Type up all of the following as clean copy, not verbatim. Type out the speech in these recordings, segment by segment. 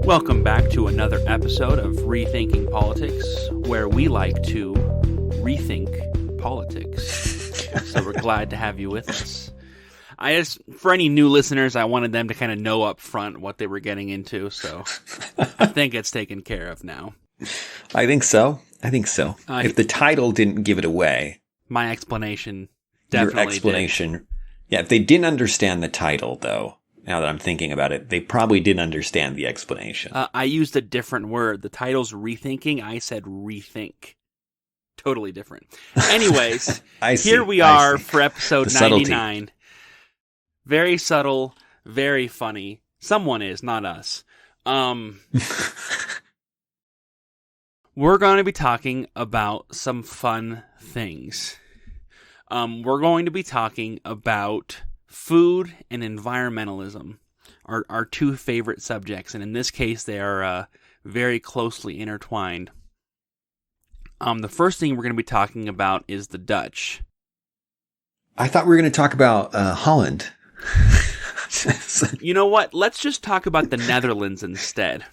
Welcome back to another episode of Rethinking Politics, where we like to rethink politics. So we're glad to have you with us. For any new listeners, I wanted them to kind of know up front what they were getting into, so I think it's taken care of now. I think so. If the title didn't give it away. My explanation definitely Your explanation. did. Yeah, if they didn't understand the title, though, now that I'm thinking about it, they probably didn't understand the explanation. I used a different word. The title's rethinking. I said rethink. Totally different. Anyways, here we are for episode 99. Very subtle, very funny. Someone is, not us. We're going to be talking about some fun things. We're going to be talking about food and environmentalism, our two favorite subjects, and in this case, they are very closely intertwined. The first thing we're going to be talking about is the Dutch. I thought we were going to talk about Holland. You know what? Let's just talk about the Netherlands instead.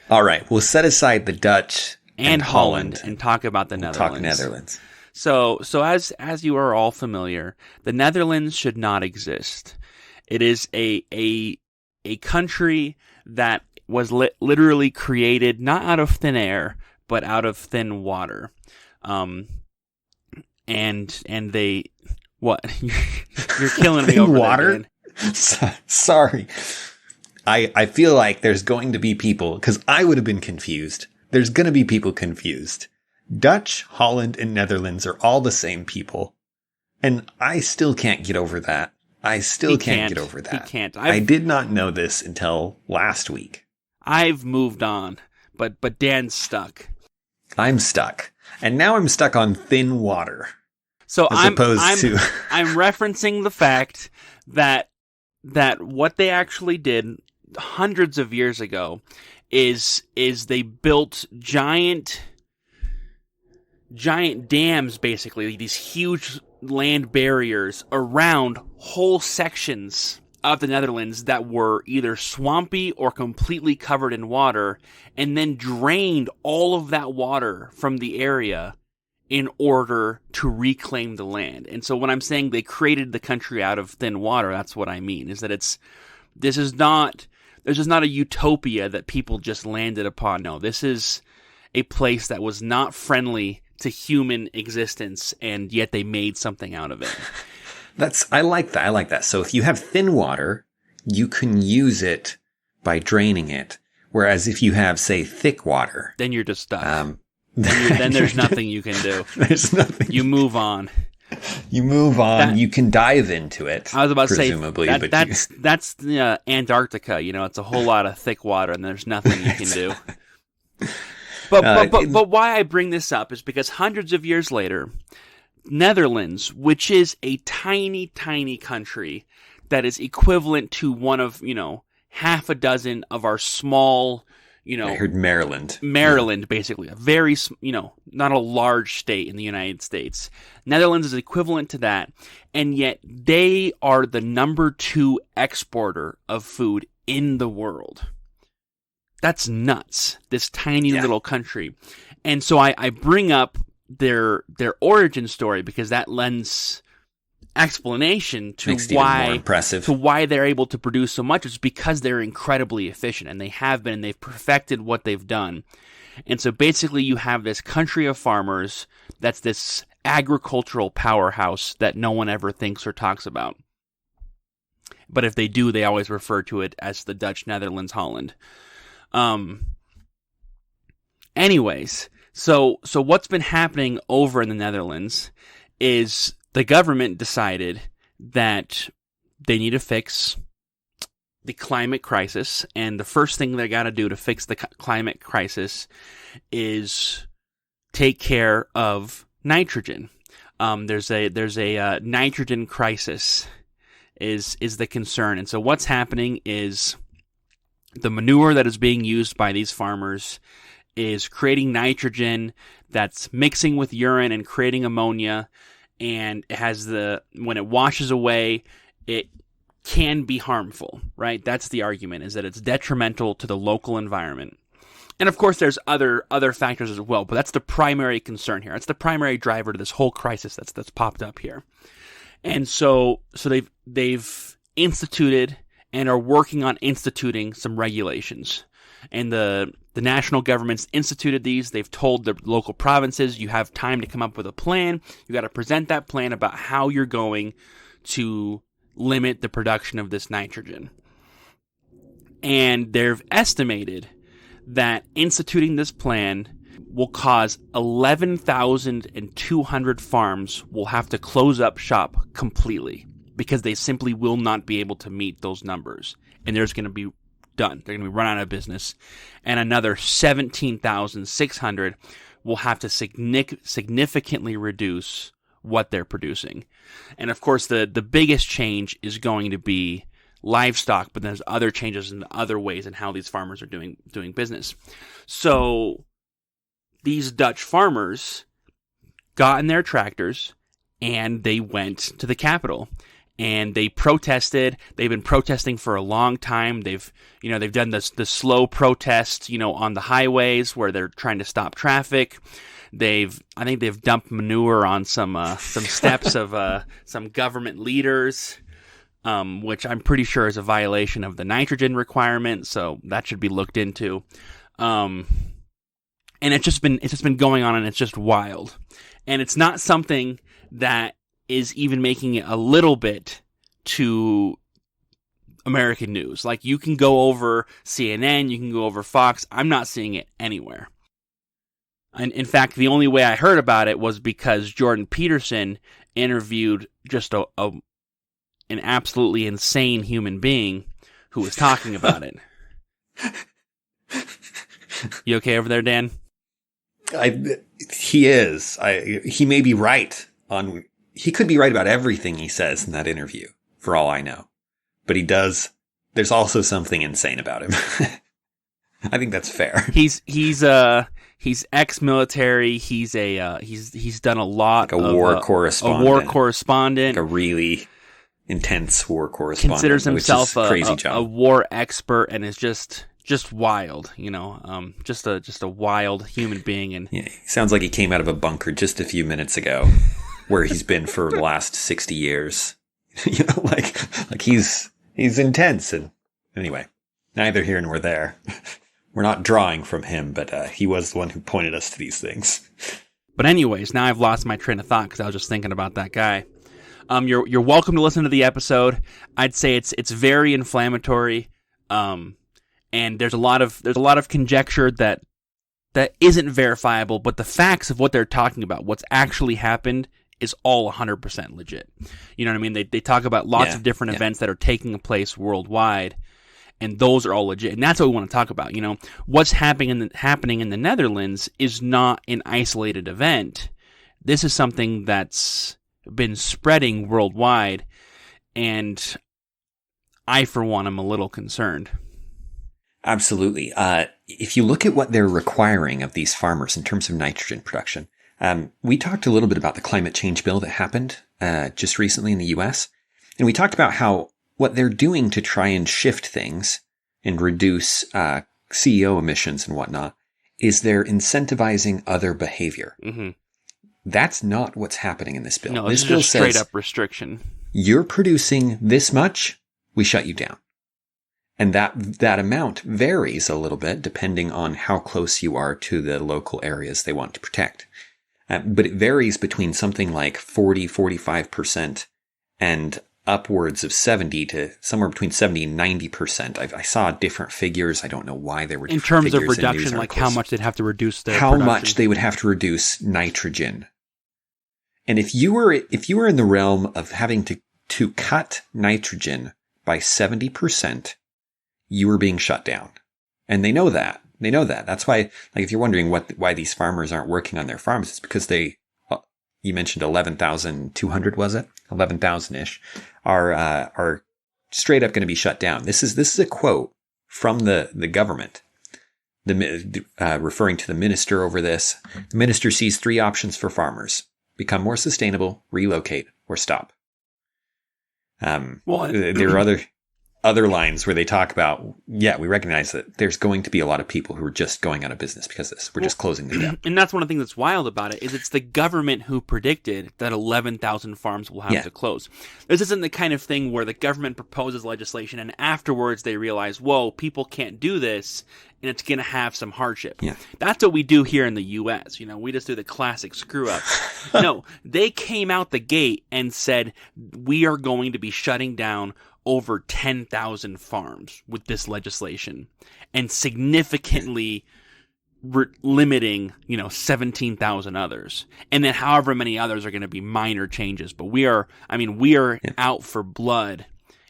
All right, we'll set aside the Dutch and Holland and talk about the Netherlands. Talk Netherlands. So as you are all familiar, the Netherlands should not exist. It is a country that was literally created not out of thin air, but out of thin water. And they what? You're killing me over water? There, Sorry. I feel like there's going to be people, because I would have been confused. There's going to be people confused. Dutch, Holland, and Netherlands are all the same people. And I still can't get over that. I can't get over that. He can't. I did not know this until last week. I've moved on, but Dan's stuck. I'm stuck. And now I'm stuck on thin water. So I'm I'm referencing the fact that what they actually did hundreds of years ago is they built giant dams, basically, these huge land barriers around whole sections of the Netherlands that were either swampy or completely covered in water, and then drained all of that water from the area in order to reclaim the land. And so when I'm saying they created the country out of thin water, that's what I mean, is that this is not a utopia that people just landed upon. No, this is a place that was not friendly to human existence, and yet they made something out of it. I like that. So if you have thin water, you can use it by draining it. Whereas if you have, say, thick water, then you're just stuck. Then there's nothing you can do. There's nothing. You move on. You move on. You can dive into it. I was about to say that's Antarctica. You know, it's a whole lot of thick water, and there's nothing you can do. But why I bring this up is because hundreds of years later, Netherlands, which is a tiny, tiny country that is equivalent to one of, half a dozen of our small, I heard Maryland. Maryland, basically. A very, not a large state in the United States. Netherlands is equivalent to that, and yet they are the number 2 exporter of food in the world. That's nuts, this tiny little country. And so I bring up their origin story because that lends explanation to why they're able to produce so much. It's because they're incredibly efficient, and they have been, and they've perfected what they've done. And so basically you have this country of farmers that's this agricultural powerhouse that no one ever thinks or talks about. But if they do, they always refer to it as the Dutch, Netherlands, Holland. Anyways, so what's been happening over in the Netherlands is the government decided that they need to fix the climate crisis, and the first thing they got to do to fix the climate crisis is take care of nitrogen. There's a nitrogen crisis is the concern, and so what's happening is the manure that is being used by these farmers is creating nitrogen that's mixing with urine and creating ammonia, and it has when it washes away, it can be harmful, right? That's the argument, is that it's detrimental to the local environment. And of course, there's other factors as well, but that's the primary concern here. That's the primary driver to this whole crisis that's popped up here. And so they've instituted and are working on instituting some regulations. And the national government's instituted these. They've told the local provinces, you have time to come up with a plan. You got to present that plan about how you're going to limit the production of this nitrogen. And they've estimated that instituting this plan will cause 11,200 farms will have to close up shop completely because they simply will not be able to meet those numbers. And there's going to be done. They're going to be run out of business. And another 17,600 will have to significantly reduce what they're producing. And of course, the biggest change is going to be livestock, but there's other changes in other ways in how these farmers are doing business. So these Dutch farmers got in their tractors and they went to the capital and they protested. They've been protesting for a long time. They've done the slow protest, on the highways where they're trying to stop traffic. I think they've dumped manure on some steps of some government leaders, which I'm pretty sure is a violation of the nitrogen requirement. So that should be looked into. And it's just been going on, and it's just wild. And it's not something that is even making it a little bit to American news. Like, you can go over CNN, you can go over Fox. I'm not seeing it anywhere. And in fact, the only way I heard about it was because Jordan Peterson interviewed just an absolutely insane human being who was talking about it. You okay over there, Dan? He is. He may be right on. He could be right about everything he says in that interview, for all I know. But he does. There's also something insane about him. I think that's fair. He's ex-military. He's done a lot. Like a war correspondent. A war correspondent. Like a really intense war correspondent. Considers himself a war expert, and is just wild, just a wild human being. And yeah, he sounds like he came out of a bunker just a few minutes ago, where he's been for the last 60 years. Like he's intense. And anyway, neither here nor there. We're not drawing from him, but he was the one who pointed us to these things. But anyways, now I've lost my train of thought because I was just thinking about that guy. You're welcome to listen to the episode. I'd say it's very inflammatory. And there's a lot of conjecture that isn't verifiable, but the facts of what they're talking about, what's actually happened, is all 100% legit. You know what I mean? They talk about lots of different events that are taking place worldwide, and those are all legit. And that's what we want to talk about. What's happening in the Netherlands is not an isolated event. This is something that's been spreading worldwide, and I, for one, am a little concerned. Absolutely. If you look at what they're requiring of these farmers in terms of nitrogen production, we talked a little bit about the climate change bill that happened just recently in the US. And we talked about how what they're doing to try and shift things and reduce CO emissions and whatnot is they're incentivizing other behavior. Mm-hmm. That's not what's happening in this bill. No, this bill just straight says, up restriction. You're producing this much, we shut you down. And that amount varies a little bit depending on how close you are to the local areas they want to protect. But it varies between something like 40, 45% and upwards of 70 to somewhere between 70 and 90%. I saw different figures. I don't know why there were different figures in terms of reduction, like how much they'd have to reduce their how production. much they would have to reduce nitrogen. And if you were in the realm of having to cut nitrogen by 70%, you were being shut down. And they know that. That's why, like, if you're wondering why these farmers aren't working on their farms, it's because you mentioned 11,200, was it? 11,000-ish are straight up going to be shut down. This is a quote from the government, referring to the minister over this. The minister sees three options for farmers: become more sustainable, relocate, or stop. Well, There are other lines where they talk about, we recognize that there's going to be a lot of people who are just going out of business because of this. We're just closing them down. And that's one of the things that's wild about it, is it's the government who predicted that 11,000 farms will have to close. This isn't the kind of thing where the government proposes legislation and afterwards they realize, whoa, people can't do this, and it's going to have some hardship. Yeah. That's what we do here in the U.S. We just do the classic screw-up. No, they came out the gate and said, we are going to be shutting down over 10,000 farms with this legislation, and significantly limiting, 17,000 others. And then however many others are going to be minor changes. But we are out for blood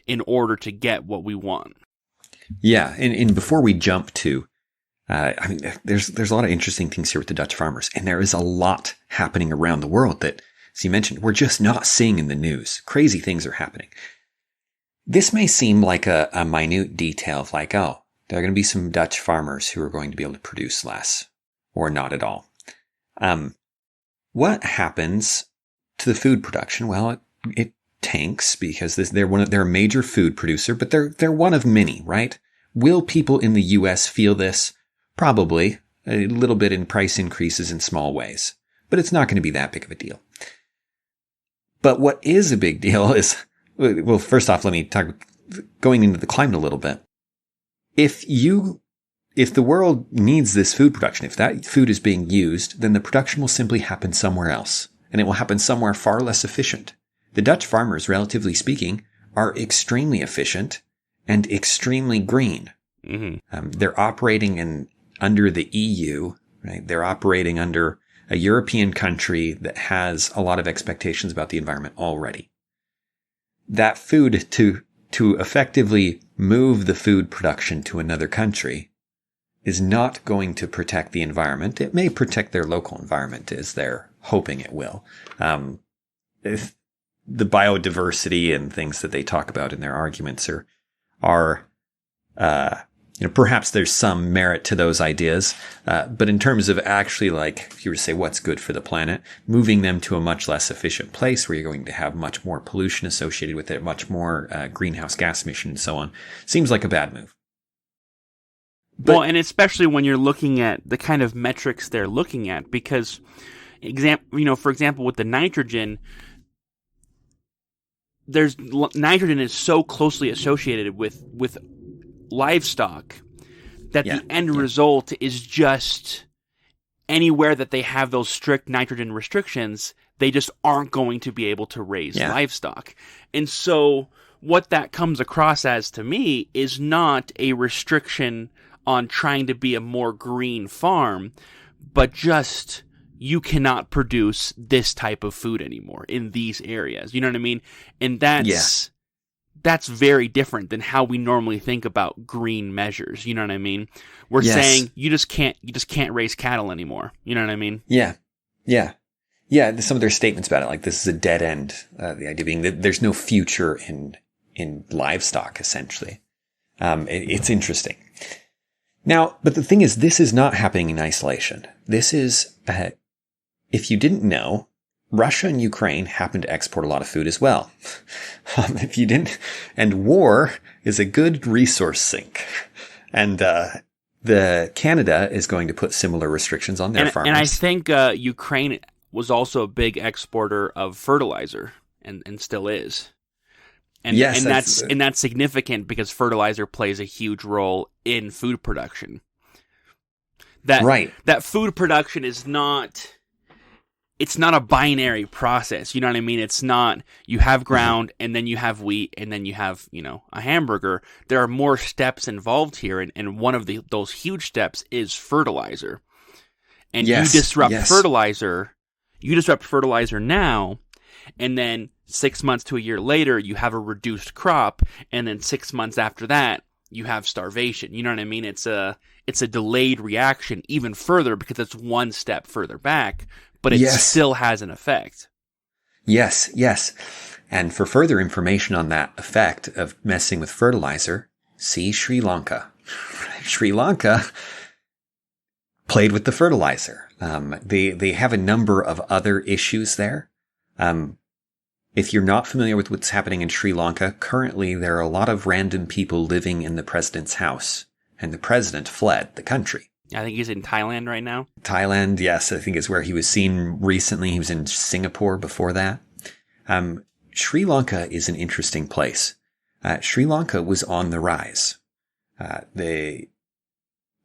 in order to get what we want. Yeah. And before we jump to, there's a lot of interesting things here with the Dutch farmers, and there is a lot happening around the world that, as you mentioned, we're just not seeing in the news. Crazy things are happening. This may seem like a minute detail of like, oh, there are going to be some Dutch farmers who are going to be able to produce less or not at all. What happens to the food production? Well, it tanks because they're a major food producer, but they're one of many, right? Will people in the U.S. feel this? Probably a little bit in price increases in small ways, but it's not going to be that big of a deal. But what is a big deal is, well, first off, let me talk going into the climate a little bit. If the world needs this food production, if that food is being used, then the production will simply happen somewhere else, and it will happen somewhere far less efficient. The Dutch farmers, relatively speaking, are extremely efficient and extremely green. Mm-hmm. They're operating under the EU, right? They're operating under a European country that has a lot of expectations about the environment already. That food to effectively move the food production to another country is not going to protect the environment. It may protect their local environment, as they're hoping it will. If the biodiversity and things that they talk about in their arguments are perhaps there's some merit to those ideas. But in terms of actually, like, if you were to say what's good for the planet, moving them to a much less efficient place where you're going to have much more pollution associated with it, much more greenhouse gas emission and so on, seems like a bad move. Well, and especially when you're looking at the kind of metrics they're looking at, because, for example, with the nitrogen, nitrogen is so closely associated with livestock that the end result is just anywhere that they have those strict nitrogen restrictions, they just aren't going to be able to raise livestock. And so what that comes across as to me is not a restriction on trying to be a more green farm, but just you cannot produce this type of food anymore in these areas. You know what I mean? And that's very different than how we normally think about green measures. You know what I mean? We're saying you just can't raise cattle anymore. You know what I mean? Yeah. Some of their statements about it, like this is a dead end. The idea being that there's no future in livestock, essentially. It's interesting. Now, but the thing is, this is not happening in isolation. This is, if you didn't know, Russia and Ukraine happen to export a lot of food as well. If you didn't, and war is a good resource sink. And the Canada is going to put similar restrictions on their farmers. And I think Ukraine was also a big exporter of fertilizer, and still is. And that's significant because fertilizer plays a huge role in food production. That food production is not. It's not a binary process. You know what I mean? It's not you have ground and then you have wheat and then you have, a hamburger. There are more steps involved here, and one of those huge steps is fertilizer. And you disrupt fertilizer. You disrupt fertilizer now, and then 6 months to a year later, you have a reduced crop, and then 6 months after that, you have starvation. You know what I mean? It's a delayed reaction even further because it's one step further back. But it still has an effect. Yes. And for further information on that effect of messing with fertilizer, see Sri Lanka. Sri Lanka played with the fertilizer. They have a number of other issues there. If you're not familiar with what's happening in Sri Lanka, currently there are a lot of random people living in the president's house, and the president fled the country. I think he's in Thailand right now. Thailand, yes, I think is where he was seen recently. He was in Singapore before that. Sri Lanka is an interesting place. Sri Lanka was on the rise.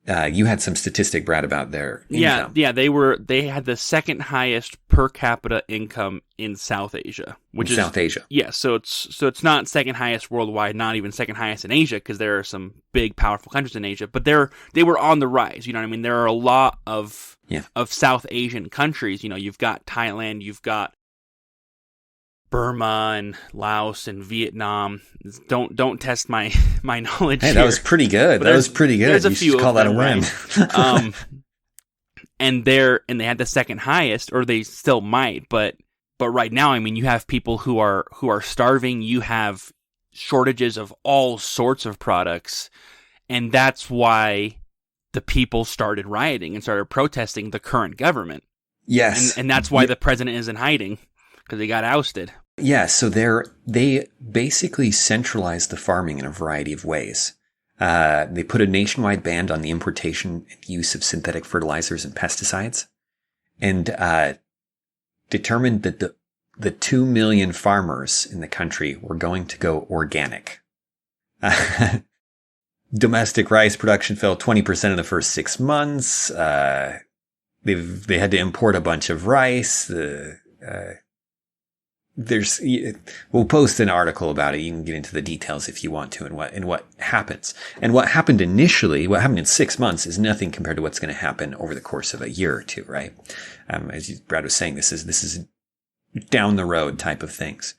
You had some statistic, Brad, about their income. Yeah, they had the second highest per capita income in South Asia, South Asia. Yeah, so it's not second highest worldwide, not even second highest in Asia, because there are some big, powerful countries in Asia, but they were on the rise. You know what I mean? There are a lot of South Asian countries. You know, you've got Thailand, you've got Burma and Laos and Vietnam. Don't test my knowledge. Hey, here. That was pretty good. That was pretty good. There's a you few should call that them, a win. Right? And they had the second highest, or they still might, but right now, I mean, you have people who are starving. You have shortages of all sorts of products, and that's why the people started rioting and started protesting the current government. Yes, and that's why the president is in hiding, because he got ousted. Yeah, so they basically centralized the farming in a variety of ways. They put a nationwide ban on the importation and use of synthetic fertilizers and pesticides, and determined that the 2 million farmers in the country were going to go organic. Domestic rice production fell 20% in the first 6 months. They had to import a bunch of rice. We'll post an article about it. You can get into the details if you want to, and what happens. And what happened initially, what happened in 6 months, is nothing compared to what's going to happen over the course of a year or two, right? As Brad was saying, this is down the road type of things.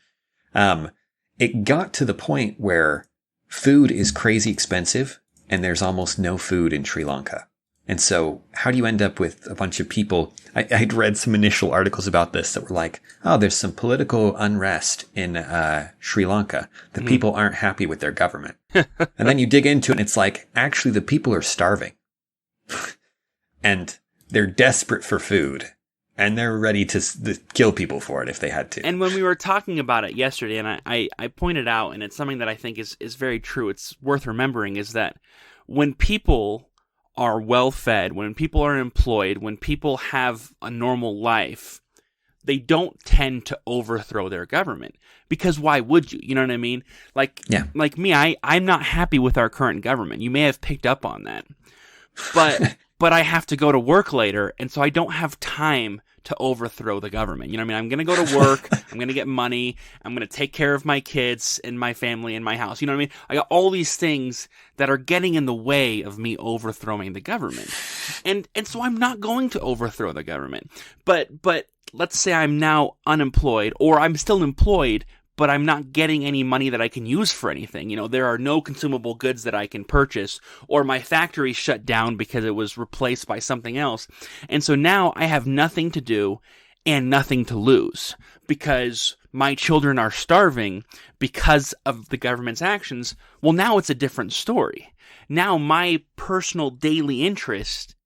It got to the point where food is crazy expensive, and there's almost no food in Sri Lanka. And so how do you end up with a bunch of people? I'd read some initial articles about this that were like, oh, there's some political unrest in Sri Lanka. The people aren't happy with their government. And then you dig into it, and it's like, actually, the people are starving. And they're desperate for food. And they're ready to kill people for it if they had to. And when we were talking about it yesterday, and I pointed out, and it's something that I think is very true, it's worth remembering, is that when people are well-fed, when people are employed, when people have a normal life, they don't tend to overthrow their government. Because why would you? You know what I mean? Like me, I'm not happy with our current government. You may have picked up on that. But I have to go to work later, and so I don't have time to overthrow the government. You know what I mean? I'm going to go to work, I'm going to get money, I'm going to take care of my kids and my family and my house. You know what I mean? I got all these things that are getting in the way of me overthrowing the government. And so I'm not going to overthrow the government. But let's say I'm now unemployed, or I'm still employed, but I'm not getting any money that I can use for anything. You know, there are no consumable goods that I can purchase, or my factory shut down because it was replaced by something else. And so now I have nothing to do and nothing to lose, because my children are starving because of the government's actions. Well, now it's a different story. Now my personal daily interest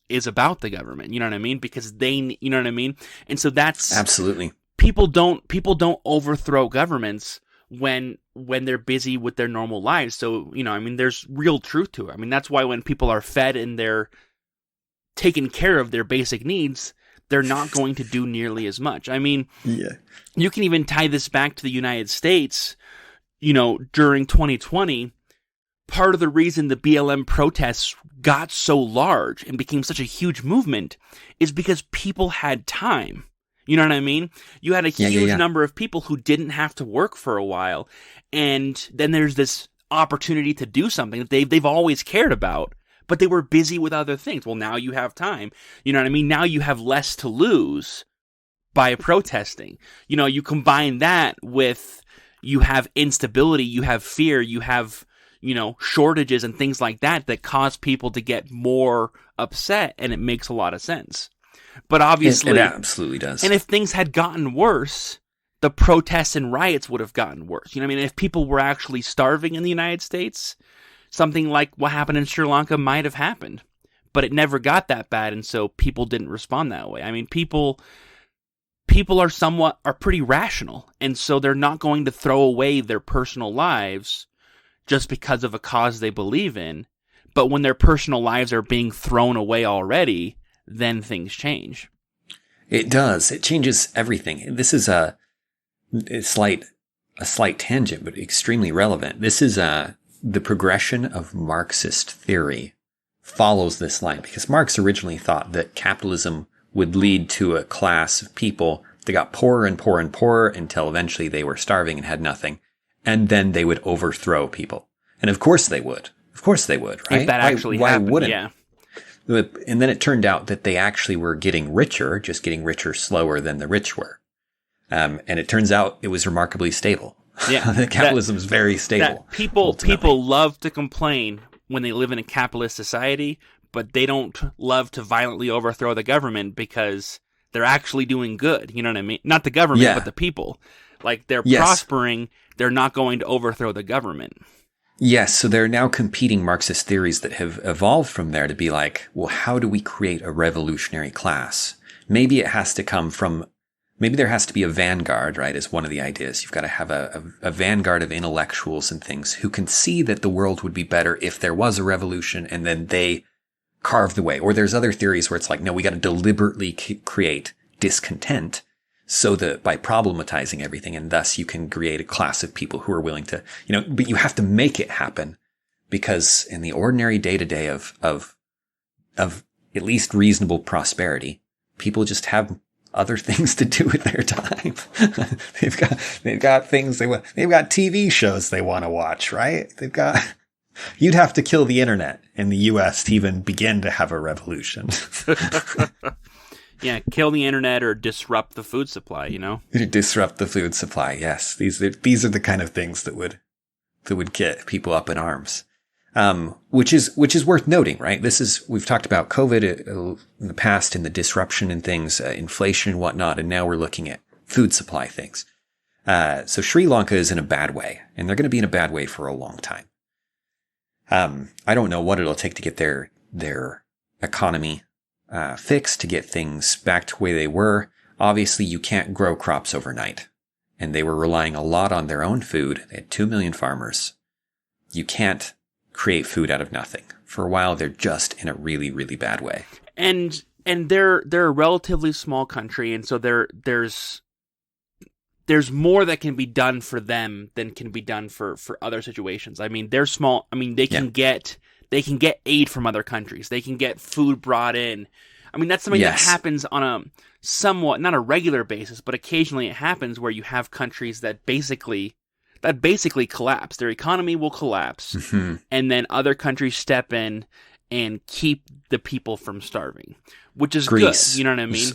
is about the government. You know what I mean? Because you know what I mean? And so that's absolutely. People don't overthrow governments when they're busy with their normal lives. So, you know, I mean, there's real truth to it. I mean, that's why when people are fed and they're taken care of their basic needs, they're not going to do nearly as much. I mean, you can even tie this back to the United States. You know, during 2020, part of the reason the BLM protests got so large and became such a huge movement is because people had time. You know what I mean? You had a huge number of people who didn't have to work for a while, and then there's this opportunity to do something that they've always cared about, but they were busy with other things. Well, now you have time. You know what I mean? Now you have less to lose by protesting. You know, you combine that with, you have instability, you have fear, you have, you know, shortages and things like that cause people to get more upset, and it makes a lot of sense. But obviously, it absolutely does. And if things had gotten worse, the protests and riots would have gotten worse. You know what I mean? If people were actually starving in the United States, something like what happened in Sri Lanka might have happened. But it never got that bad, and so people didn't respond that way. I mean, people people are pretty rational, and so they're not going to throw away their personal lives just because of a cause they believe in. But when their personal lives are being thrown away already, then things change. It does. It changes everything. This is a slight tangent, but extremely relevant. This is the progression of Marxist theory follows this line, because Marx originally thought that capitalism would lead to a class of people that got poorer and poorer and poorer until eventually they were starving and had nothing. And then they would overthrow people. And of course they would. Of course they would, right? If that actually happened, wouldn't? yeah. And then it turned out that they actually were getting richer, just getting richer slower than the rich were. And it turns out it was remarkably stable. Yeah. Capitalism is very stable. People love to complain when they live in a capitalist society, but they don't love to violently overthrow the government because they're actually doing good. You know what I mean? Not the government, but the people. Like, they're prospering. They're not going to overthrow the government. Yes, so there are now competing Marxist theories that have evolved from there to be like, well, how do we create a revolutionary class? Maybe it has to come from, maybe there has to be a vanguard, right, is one of the ideas. You've got to have a vanguard of intellectuals and things who can see that the world would be better if there was a revolution, and then they carve the way. Or there's other theories where it's like, no, we got to deliberately create discontent, so that by problematizing everything, and thus you can create a class of people who are willing to, but you have to make it happen, because in the ordinary day-to-day of at least reasonable prosperity, people just have other things to do with their time. they've got things they've got TV shows they want to watch, right? You'd have to kill the internet in the US to even begin to have a revolution. Yeah, kill the internet or disrupt the food supply, Disrupt the food supply, yes. These are the kind of things that would get people up in arms. Which is worth noting, right? We've talked about COVID in the past and the disruption and things, inflation and whatnot, and now we're looking at food supply things. So Sri Lanka is in a bad way, and they're going to be in a bad way for a long time. I don't know what it'll take to get their economy fixed, to get things back to the way they were. Obviously, you can't grow crops overnight, and they were relying a lot on their own food. They had 2 million farmers. You can't create food out of nothing. For a while, they're just in a really, really bad way. And they're a relatively small country, and so there's more that can be done for them than can be done for other situations. I mean, they're small. I mean, they can get aid from other countries. They can get food brought in. I mean, that's something that happens on a somewhat, not a regular basis, but occasionally it happens where you have countries that basically collapse. Their economy will collapse, and then other countries step in and keep the people from starving, which is Greece, good. You know what I mean?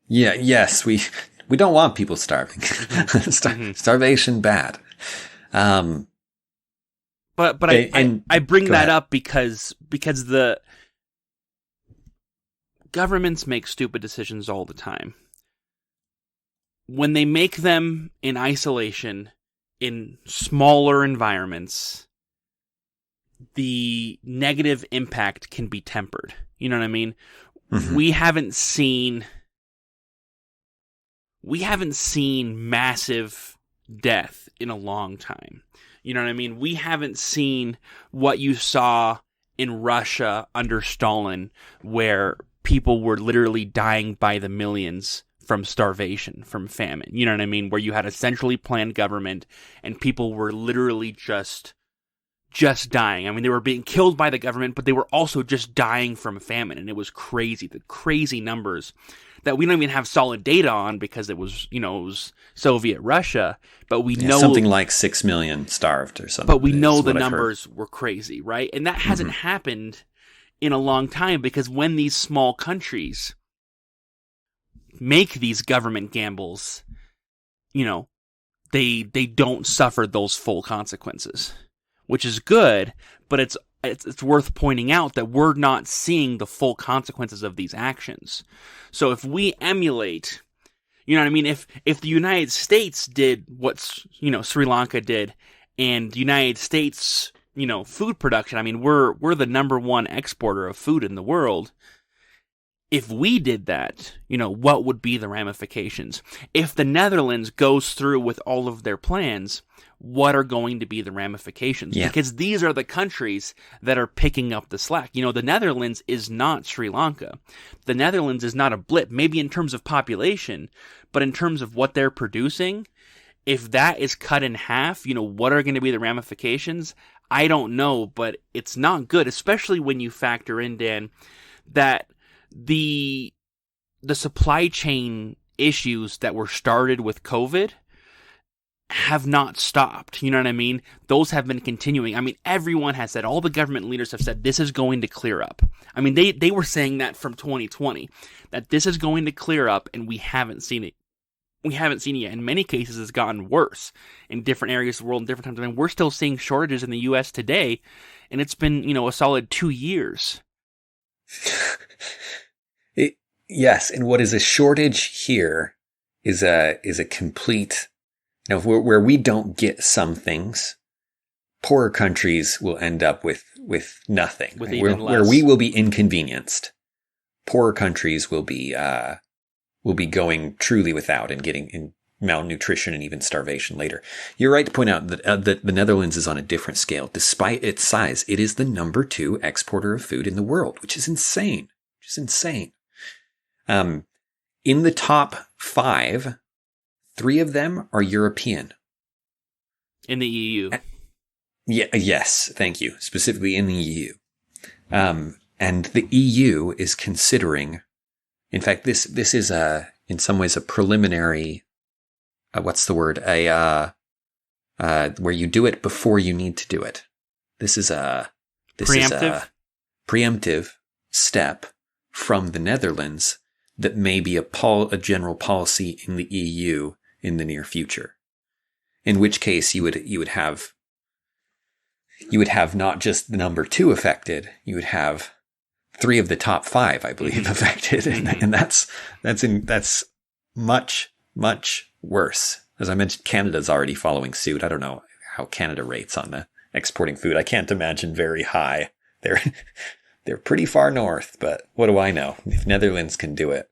Yes, we don't want people starving. Starvation bad. But I bring that up because the governments make stupid decisions all the time. When they make them in isolation, in smaller environments, the negative impact can be tempered. You know what I mean? Mm-hmm. We haven't seen massive death in a long time. You know what I mean? We haven't seen what you saw in Russia under Stalin, where people were literally dying by the millions from starvation, from famine. You know what I mean? Where you had a centrally planned government and people were literally just dying. I mean, they were being killed by the government, but they were also just dying from famine, and it was crazy. The crazy numbers that we don't even have solid data on because it was Soviet Russia, but we know something like 6 million starved or something. But we know the numbers were crazy, right? And that hasn't happened in a long time, because when these small countries make these government gambles, they don't suffer those full consequences, which is good, but it's worth pointing out that we're not seeing the full consequences of these actions. So if we emulate, you know what I mean? If the United States did what, Sri Lanka did, and the United States, food production, I mean, we're the number one exporter of food in the world. if we did that, what would be the ramifications? If the Netherlands goes through with all of their plans, what are going to be the ramifications? Yeah. Because these are the countries that are picking up the slack. The Netherlands is not Sri Lanka. The Netherlands is not a blip, maybe in terms of population, but in terms of what they're producing, if that is cut in half, what are going to be the ramifications? I don't know, but it's not good, especially when you factor in, Dan, that the supply chain issues that were started with COVID have not stopped. You know what I mean? Those have been continuing. I mean, everyone has said, all the government leaders have said, this is going to clear up. I mean, they were saying that from 2020, that this is going to clear up, and we haven't seen it. We haven't seen it yet. In many cases, it's gotten worse in different areas of the world in different times. I mean, we're still seeing shortages in the U.S. today, and it's been, a solid 2 years. Yes, and what is a shortage here is a complete, where we don't get some things, poorer countries will end up with nothing. With right? even where less. we will be inconvenienced, poorer countries will be going truly without and getting in malnutrition and even starvation later. You're right to point out that the Netherlands is on a different scale. Despite its size, it is the number 2 exporter of food in the world, which is insane. In the top 5, 3 of them are European. In the EU. Yes, thank you. Specifically in the EU. And the EU is considering, in fact, this is in some ways a preliminary, what's the word? Where you do it before you need to do it. This is a preemptive step from the Netherlands that may be a general policy in the EU in the near future. In which case you would have not just the number 2 affected, you would have 3 of the top 5, I believe, affected, and that's much, much worse. As I mentioned, Canada's already following suit. I don't know how Canada rates on the exporting food. I can't imagine very high. They're pretty far north, but what do I know? If Netherlands can do it,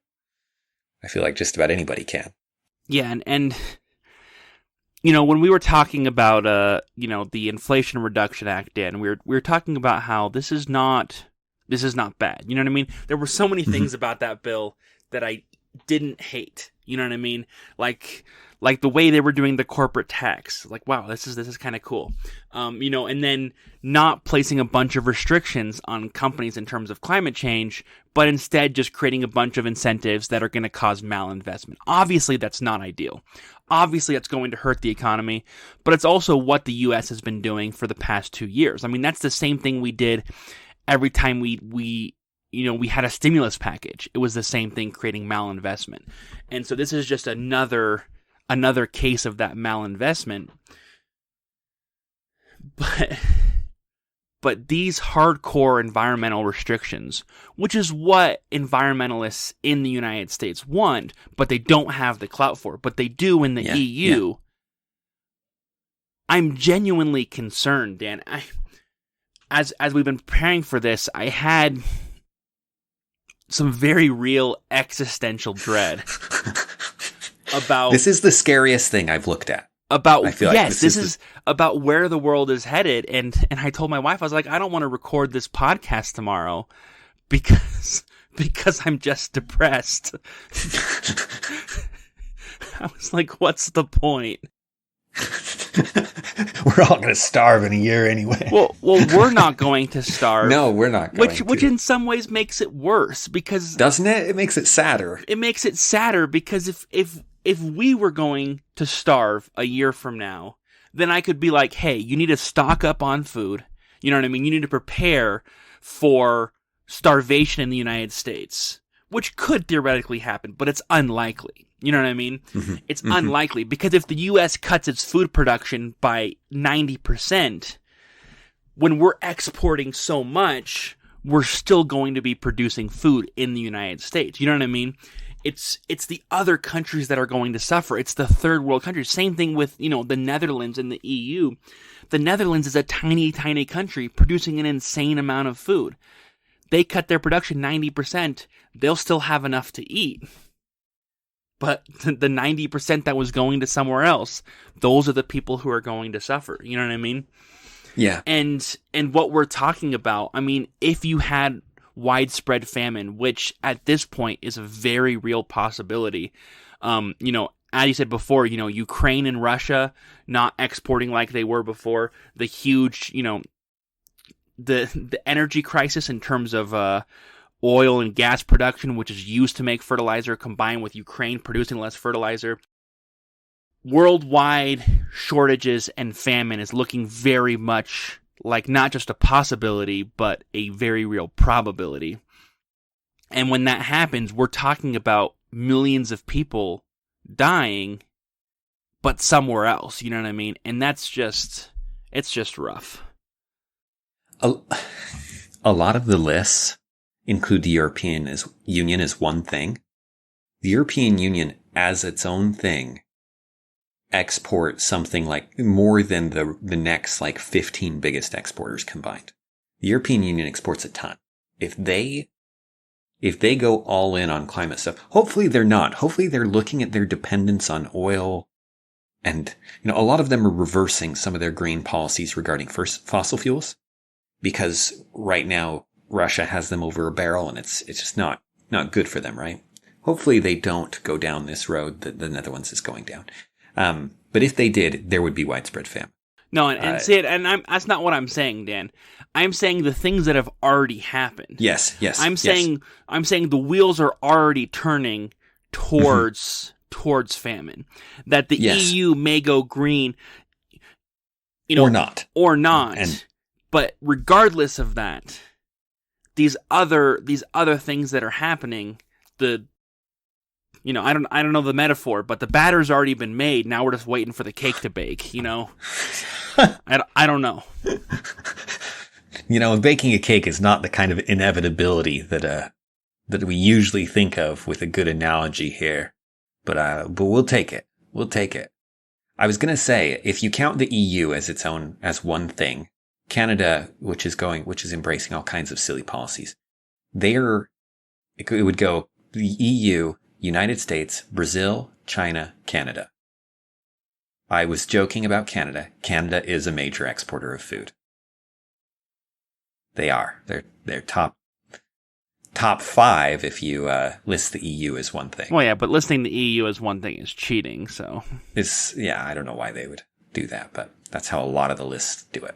I feel like just about anybody can. Yeah, and when we were talking about the Inflation Reduction Act, Dan, we were talking about how this is not bad. You know what I mean? There were so many things about that bill that I didn't hate. You know what I mean? Like the way they were doing the corporate tax. Like, wow, this is kind of cool. And then not placing a bunch of restrictions on companies in terms of climate change, but instead just creating a bunch of incentives that are going to cause malinvestment. Obviously, that's not ideal. Obviously, that's going to hurt the economy, but it's also what the U.S. has been doing for the past 2 years. I mean, that's the same thing we did every time we had a stimulus package. It was the same thing, creating malinvestment. And so this is just another case of that malinvestment. But these hardcore environmental restrictions, which is what environmentalists in the United States want, but they don't have the clout for, but they do in the EU. Yeah. I'm genuinely concerned, Dan. As we've been preparing for this, I had some very real existential dread about... This is the scariest thing I've looked at. This is about where the world is headed. And I told my wife, I was like, I don't want to record this podcast tomorrow because I'm just depressed. I was like, what's the point? We're all going to starve in a year anyway. Well, we're not going to starve. No, we're not going to. Which in some ways makes it worse because... Doesn't it? It makes it sadder. It makes it sadder because if we were going to starve a year from now, then I could be like, hey, you need to stock up on food. You know what I mean? You need to prepare for starvation in the United States, which could theoretically happen, but it's unlikely. You know what I mean? Mm-hmm. It's unlikely because if the U.S. cuts its food production by 90%, when we're exporting so much, we're still going to be producing food in the United States. You know what I mean? It's the other countries that are going to suffer. It's the third world countries. Same thing with, the Netherlands and the EU. The Netherlands is a tiny, tiny country producing an insane amount of food. they cut their production 90%, they'll still have enough to eat. But the 90% that was going to somewhere else, those are the people who are going to suffer. You know what I mean? Yeah. And what we're talking about, I mean, if you had widespread famine, which at this point is a very real possibility, you know, as you said before, you know, Ukraine and Russia not exporting like they were before, the huge, you know, the energy crisis in terms of oil and gas production, which is used to make fertilizer, combined with Ukraine producing less fertilizer. Worldwide shortages and famine is looking very much like not just a possibility, but a very real probability. And when that happens, we're talking about millions of people dying, but somewhere else, you know what I mean? And that's just, it's just rough. A lot of the lists include the European Union as one thing. The European Union as its own thing exports something like more than the next like 15 biggest exporters combined. The European Union exports a ton. If they go all in on climate stuff, hopefully they're not. Hopefully they're looking at their dependence on oil, and you know, a lot of them are reversing some of their green policies regarding fossil fuels, because right now Russia has them over a barrel, and it's just not good for them, right? Hopefully they don't go down this road that the Netherlands is going down. But if they did, there would be widespread famine. No, and see it, and that's not what I'm saying, Dan. I'm saying the things that have already happened. Yes. I'm saying the wheels are already turning towards famine. That the EU may go green, you know, or not. But regardless of that, these other things that are happening, you know, I don't know the metaphor, but the batter's already been made. Now we're just waiting for the cake to bake, you know? I don't know. You know, baking a cake is not the kind of inevitability that we usually think of with a good analogy here. But we'll take it. We'll take it. I was going to say, if you count the EU as one thing, Canada, which is embracing all kinds of silly policies, it would go the EU, United States, Brazil, China, Canada. I was joking about Canada. Canada is a major exporter of food. They are. They're top 5 if you list the EU as one thing. Well, yeah, but listing the EU as one thing is cheating, so. I don't know why they would do that, but that's how a lot of the lists do it.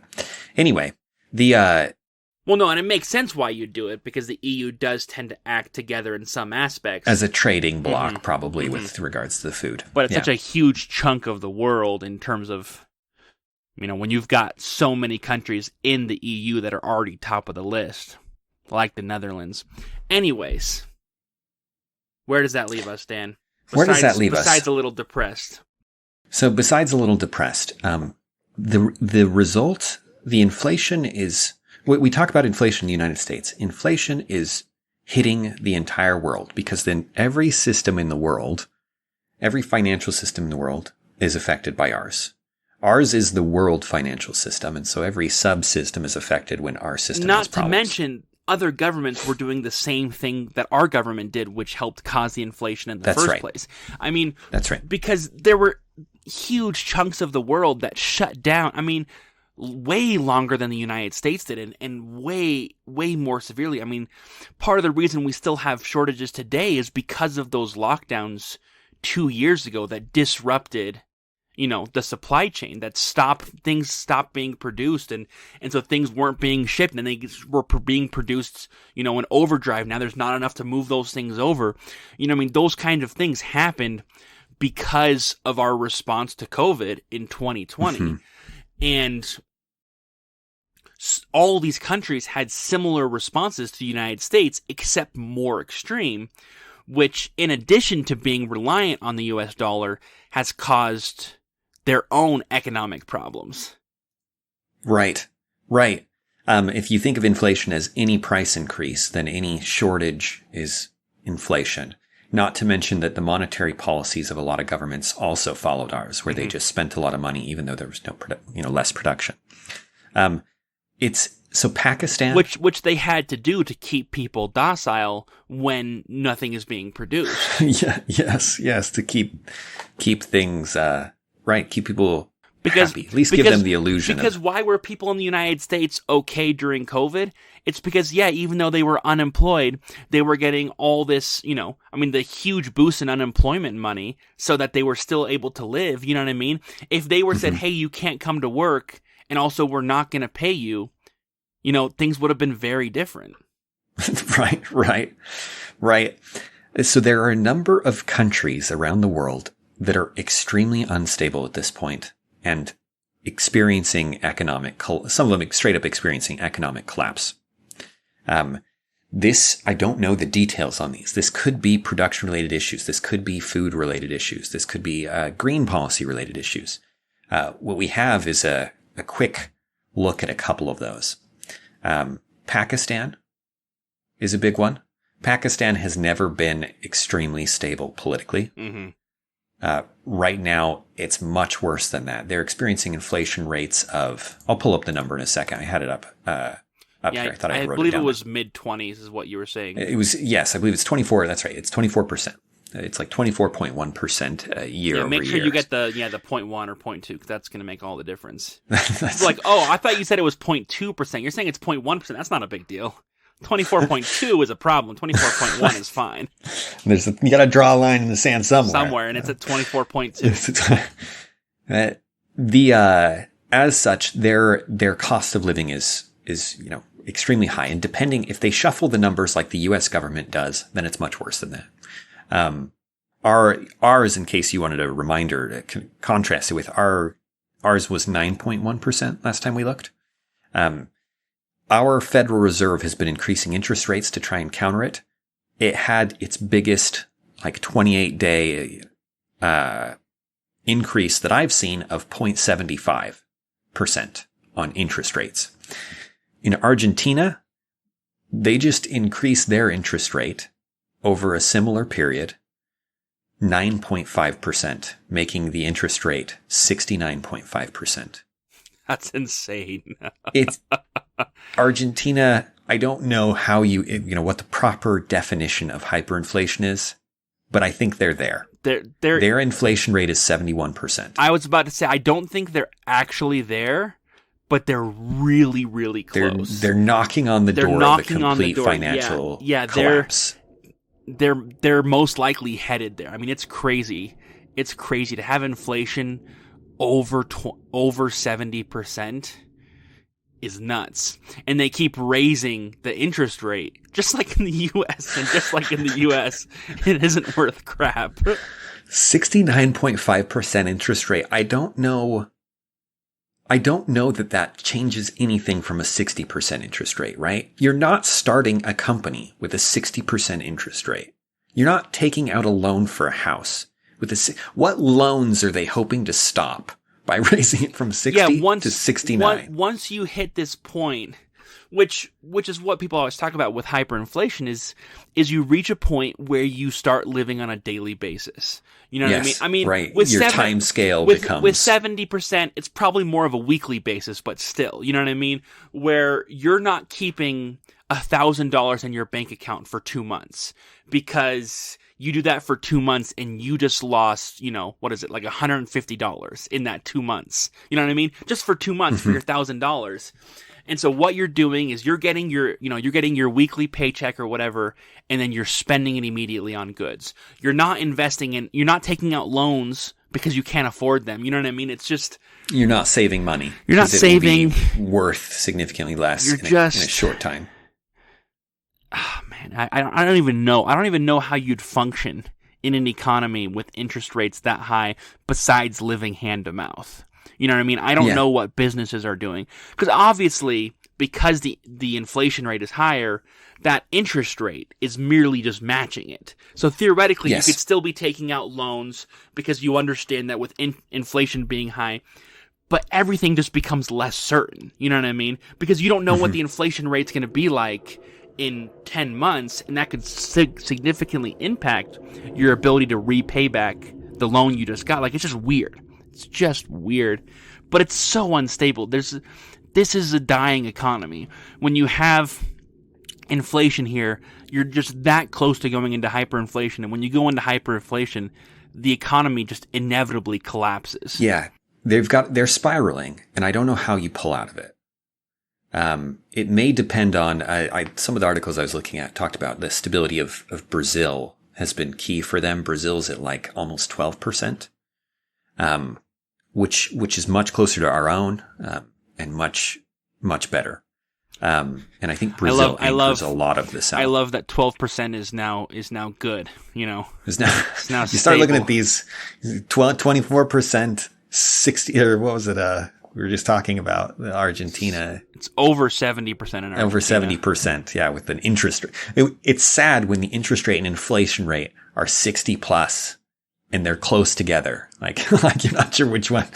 Anyway, well, no, and it makes sense why you do it, because the EU does tend to act together in some aspects. As a trading bloc, probably, with regards to the food. But it's such a huge chunk of the world in terms of, you know, when you've got so many countries in the EU that are already top of the list, like the Netherlands. Anyways, where does that leave us, Dan? Besides a little depressed. So besides a little depressed, the result, the inflation is... We talk about inflation in the United States. Inflation is hitting the entire world, because then every system in the world, every financial system in the world is affected by ours. Ours is the world financial system, and so every subsystem is affected when our system has problems. Not to mention, other governments were doing the same thing that our government did, which helped cause the inflation in the first place. I mean, that's right. Because there were huge chunks of the world that shut down. I mean, way longer than the United States did, and way, way more severely. I mean, part of the reason we still have shortages today is because of those lockdowns 2 years ago that disrupted, you know, the supply chain, that things stopped being produced, and so things weren't being shipped, and they were being produced, you know, in overdrive. Now there's not enough to move those things over. You know, I mean, those kind of things happened because of our response to COVID in 2020. And all these countries had similar responses to the United States, except more extreme, which, in addition to being reliant on the US dollar, has caused their own economic problems. Right. If you think of inflation as any price increase, then any shortage is inflation. Not to mention that the monetary policies of a lot of governments also followed ours, where they just spent a lot of money, even though there was less production. So Pakistan, which they had to do to keep people docile when nothing is being produced. yes, to keep things right, keep people happy. At least give them the illusion. Because why were people in the United States okay during COVID? It's because, even though they were unemployed, they were getting all this, the huge boost in unemployment money so that they were still able to live. You know what I mean? If they were said, hey, you can't come to work, and also we're not going to pay you, things would have been very different. Right. So there are a number of countries around the world that are extremely unstable at this point and experiencing some of them straight up experiencing economic collapse. I don't know the details on these. This could be production related issues. This could be food related issues. This could be green policy related issues. What we have is a quick look at a couple of those. Pakistan is a big one. Pakistan has never been extremely stable politically. Right now, it's much worse than that. They're experiencing inflation rates of, I'll pull up the number in a second. I had it up here. I thought I wrote it down. I believe it was mid-20s is what you were saying. It was, yes, I believe it's 24. That's right. It's 24%. It's like 24.1% year over make sure year. You get the 0.1 or 0.2 because that's going to make all the difference. It's like, I thought you said it was 0.2%. You're saying it's 0.1%. That's not a big deal. 24.2 is a problem. 24.1 is fine. You got to draw a line in the sand somewhere. And it's at 24.2. As such, their cost of living is extremely high, and depending if they shuffle the numbers like the U.S. government does, then it's much worse than that. Ours, in case you wanted a reminder to contrast it with ours was 9.1% last time we looked. Our Federal Reserve has been increasing interest rates to try and counter it. It had its biggest 28-day increase that I've seen of 0.75% on interest rates. In Argentina, they just increased their interest rate over a similar period, 9.5%, making the interest rate 69.5%. That's insane. It's Argentina. I don't know how what the proper definition of hyperinflation is, but I think they're there. Their inflation rate is 71%. I was about to say, I don't think they're actually there, but they're really, really close. They're knocking on the door of a complete financial collapse. They're most likely headed there. I mean, it's crazy. It's crazy to have inflation over 70% is nuts. And they keep raising the interest rate, just like in the U.S. And just like in the U.S., it isn't worth crap. 69.5% interest rate. I don't know that changes anything from a 60% interest rate, right? You're not starting a company with a 60% interest rate. You're not taking out a loan for a house with what loans are they hoping to stop by raising it from 60 to 69? Once you hit this point, which is what people always talk about with hyperinflation, is you reach a point where you start living on a daily basis. You know what I mean? I mean, right. With your time scale becomes... With 70%, it's probably more of a weekly basis, but still, you know what I mean? Where you're not keeping $1,000 in your bank account for 2 months because you do that for 2 months and you just lost, what is it, like $150 in that 2 months. You know what I mean? Just for 2 months for your $1,000. And so what you're doing is you're getting your weekly paycheck or whatever, and then you're spending it immediately on goods. You're not you're not taking out loans because you can't afford them. You know what I mean? It's just... You're not saving money. You're not saving... It will be worth significantly less in a short time. Oh, man, I don't even know. I don't even know how you'd function in an economy with interest rates that high besides living hand to mouth. You know what I mean? I don't know what businesses are doing. Because obviously, because the inflation rate is higher, that interest rate is merely just matching it. So theoretically, you could still be taking out loans because you understand that with inflation being high, but everything just becomes less certain. You know what I mean? Because you don't know what the inflation rate's going to be like in 10 months, and that could significantly impact your ability to repay back the loan you just got. Like, it's just weird. It's just weird, but it's so unstable. There's this is a dying economy. When you have inflation here, you're just that close to going into hyperinflation. And when you go into hyperinflation, the economy just inevitably collapses. Yeah. They're spiraling, and I don't know how you pull out of it. It may depend on, some of the articles I was looking at talked about the stability of Brazil has been key for them. Brazil's at like almost 12%, which is much closer to our own, and much, much better. And I think Brazil anchors a lot of this out. I love that 12% is now good, you know. It's now you stable. start looking at these 24%, 60, or what was it? We were just talking about Argentina. It's over 70% in Argentina. Over 70%, yeah, with an interest rate. It's sad when the interest rate and inflation rate are 60 plus and they're close together. Like you're not sure which one.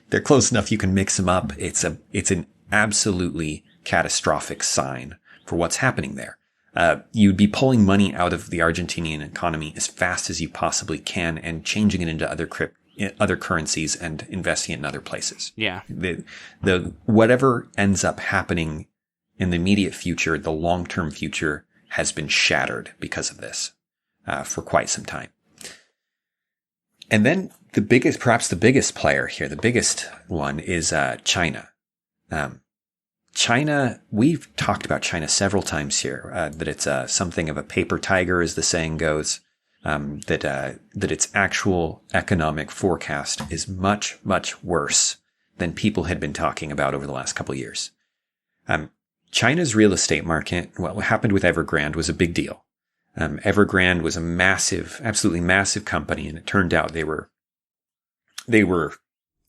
They're close enough you can mix them up. It's an absolutely catastrophic sign for what's happening there. You'd be pulling money out of the Argentinian economy as fast as you possibly can and changing it into other currencies and investing it in other places. Yeah. The whatever ends up happening in the immediate future, the long-term future has been shattered because of this, for quite some time. And then perhaps the biggest player here, the biggest one is, China. China, we've talked about China several times here, that it's, something of a paper tiger, as the saying goes. That its actual economic forecast is much, much worse than people had been talking about over the last couple of years. China's real estate market, what happened with Evergrande was a big deal. Evergrande was a massive, absolutely massive company, and it turned out they were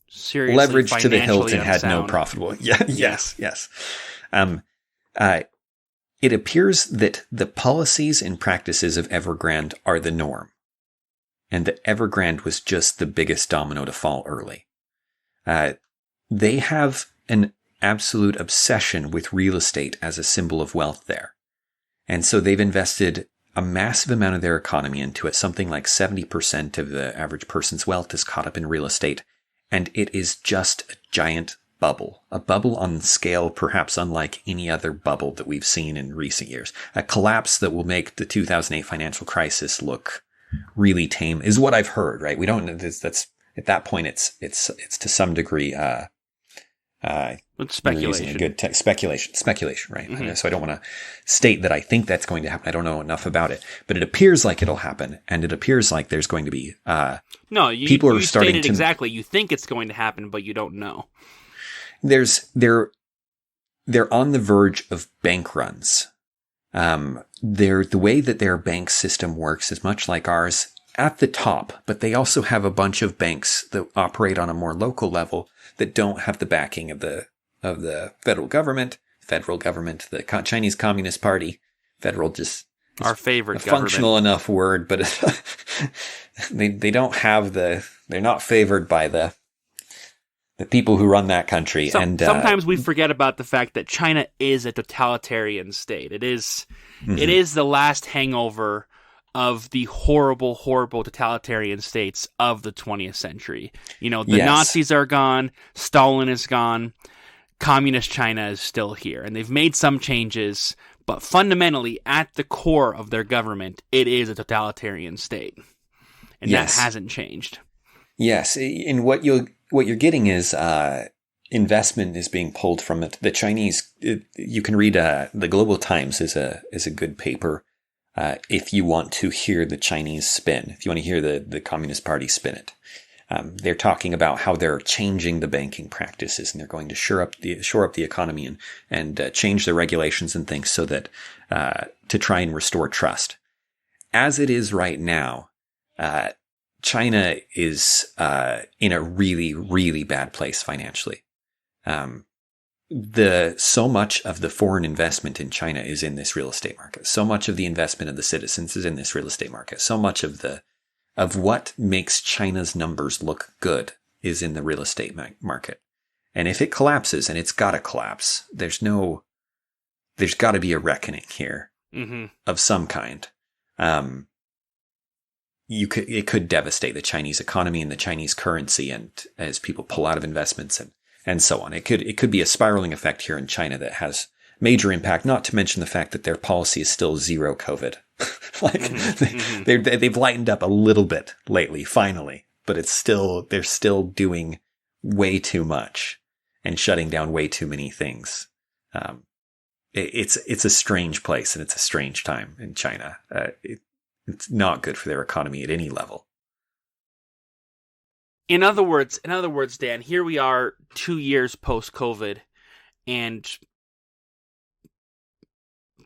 seriously leveraged to the hilt and had no unsound. profitable. Yeah, yes. It appears that the policies and practices of Evergrande are the norm, and that Evergrande was just the biggest domino to fall early. They have an absolute obsession with real estate as a symbol of wealth there. And so they've invested a massive amount of their economy into it. Something like 70% of the average person's wealth is caught up in real estate. And it is just a giant bubble, a bubble on scale perhaps unlike any other bubble that we've seen in recent years. A collapse that will make the 2008 financial crisis look really tame is what I've heard, right? We don't know this. That's at that point, it's to some degree, It's speculation. Using a good speculation, right? Mm-hmm. So I don't want to state that I think that's going to happen. I don't know enough about it, but it appears like it'll happen, and it appears like there's going to be people are starting to exactly. You think it's going to happen, but you don't know. They're on the verge of bank runs. The way that their bank system works is much like ours at the top, but they also have a bunch of banks that operate on a more local level that don't have the backing of the federal government, the Chinese Communist Party. Federal just our favorite a functional enough word, but they don't have they're not favored by the people who run that country. Sometimes we forget about the fact that China is a totalitarian state. It is the last hangover of the horrible, horrible totalitarian states of the 20th century. You know, the Nazis are gone, Stalin is gone, communist China is still here. And they've made some changes, but fundamentally, at the core of their government, it is a totalitarian state. And that hasn't changed. Yes, and what you're getting is investment is being pulled from it. The Chinese, you can read the Global Times is a good paper if you want to hear the Chinese spin, if you want to hear the Communist Party spin it. They're talking about how they're changing the banking practices, and they're going to shore up the economy and change the regulations and things so that to try and restore trust. As it is right now, China is in a really, really bad place financially. So much of the foreign investment in China is in this real estate market. So much of the investment of the citizens is in this real estate market. So much of what makes China's numbers look good is in the real estate market. And if it collapses, and it's got to collapse, there's got to be a reckoning here of some kind. It could devastate the Chinese economy and the Chinese currency, and as people pull out of investments, and so on. It could be a spiraling effect here in China that has major impact, not to mention the fact that their policy is still zero COVID. They've lightened up a little bit lately, finally, but they're still doing way too much and shutting down way too many things. It's a strange place, and it's a strange time in China. It's not good for their economy at any level. In other words, Dan, here we are 2 years post-COVID, and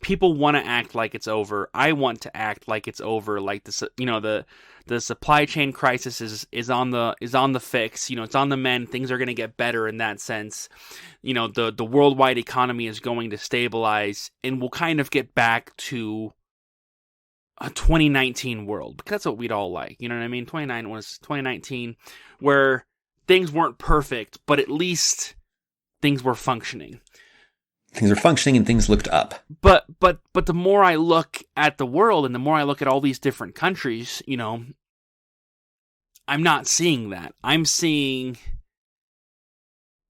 people want to act like it's over. I want to act like it's over. Like the supply chain crisis is on the fix. It's on the mend. Things are going to get better in that sense. The worldwide economy is going to stabilize, and we'll kind of get back to a 2019 world, because that's what we'd all like. You know what I mean? 2019, where things weren't perfect, but at least things were functioning. Things are functioning and things looked up. But the more I look at the world and the more I look at all these different countries, I'm not seeing that. I'm seeing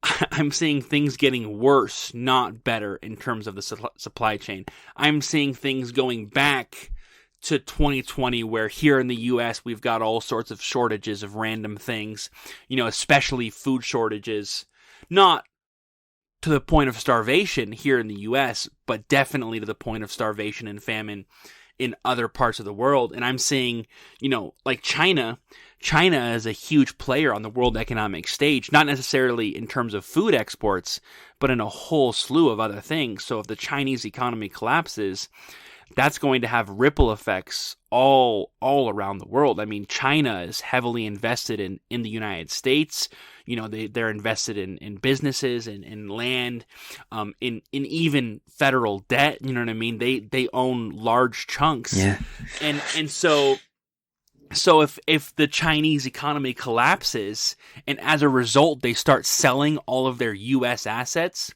things getting worse, not better in terms of the supply chain. I'm seeing things going back to 2020, where here in the U.S. we've got all sorts of shortages of random things, especially food shortages. Not to the point of starvation here in the U.S., but definitely to the point of starvation and famine in other parts of the world. And I'm seeing, like China is a huge player on the world economic stage, not necessarily in terms of food exports, but in a whole slew of other things. So if the Chinese economy collapses, that's going to have ripple effects all around the world. I mean, China is heavily invested in the United States. They're invested in businesses and in land, in even federal debt. You know what I mean? They own large chunks. Yeah. And so if the Chinese economy collapses, and as a result they start selling all of their U.S. assets,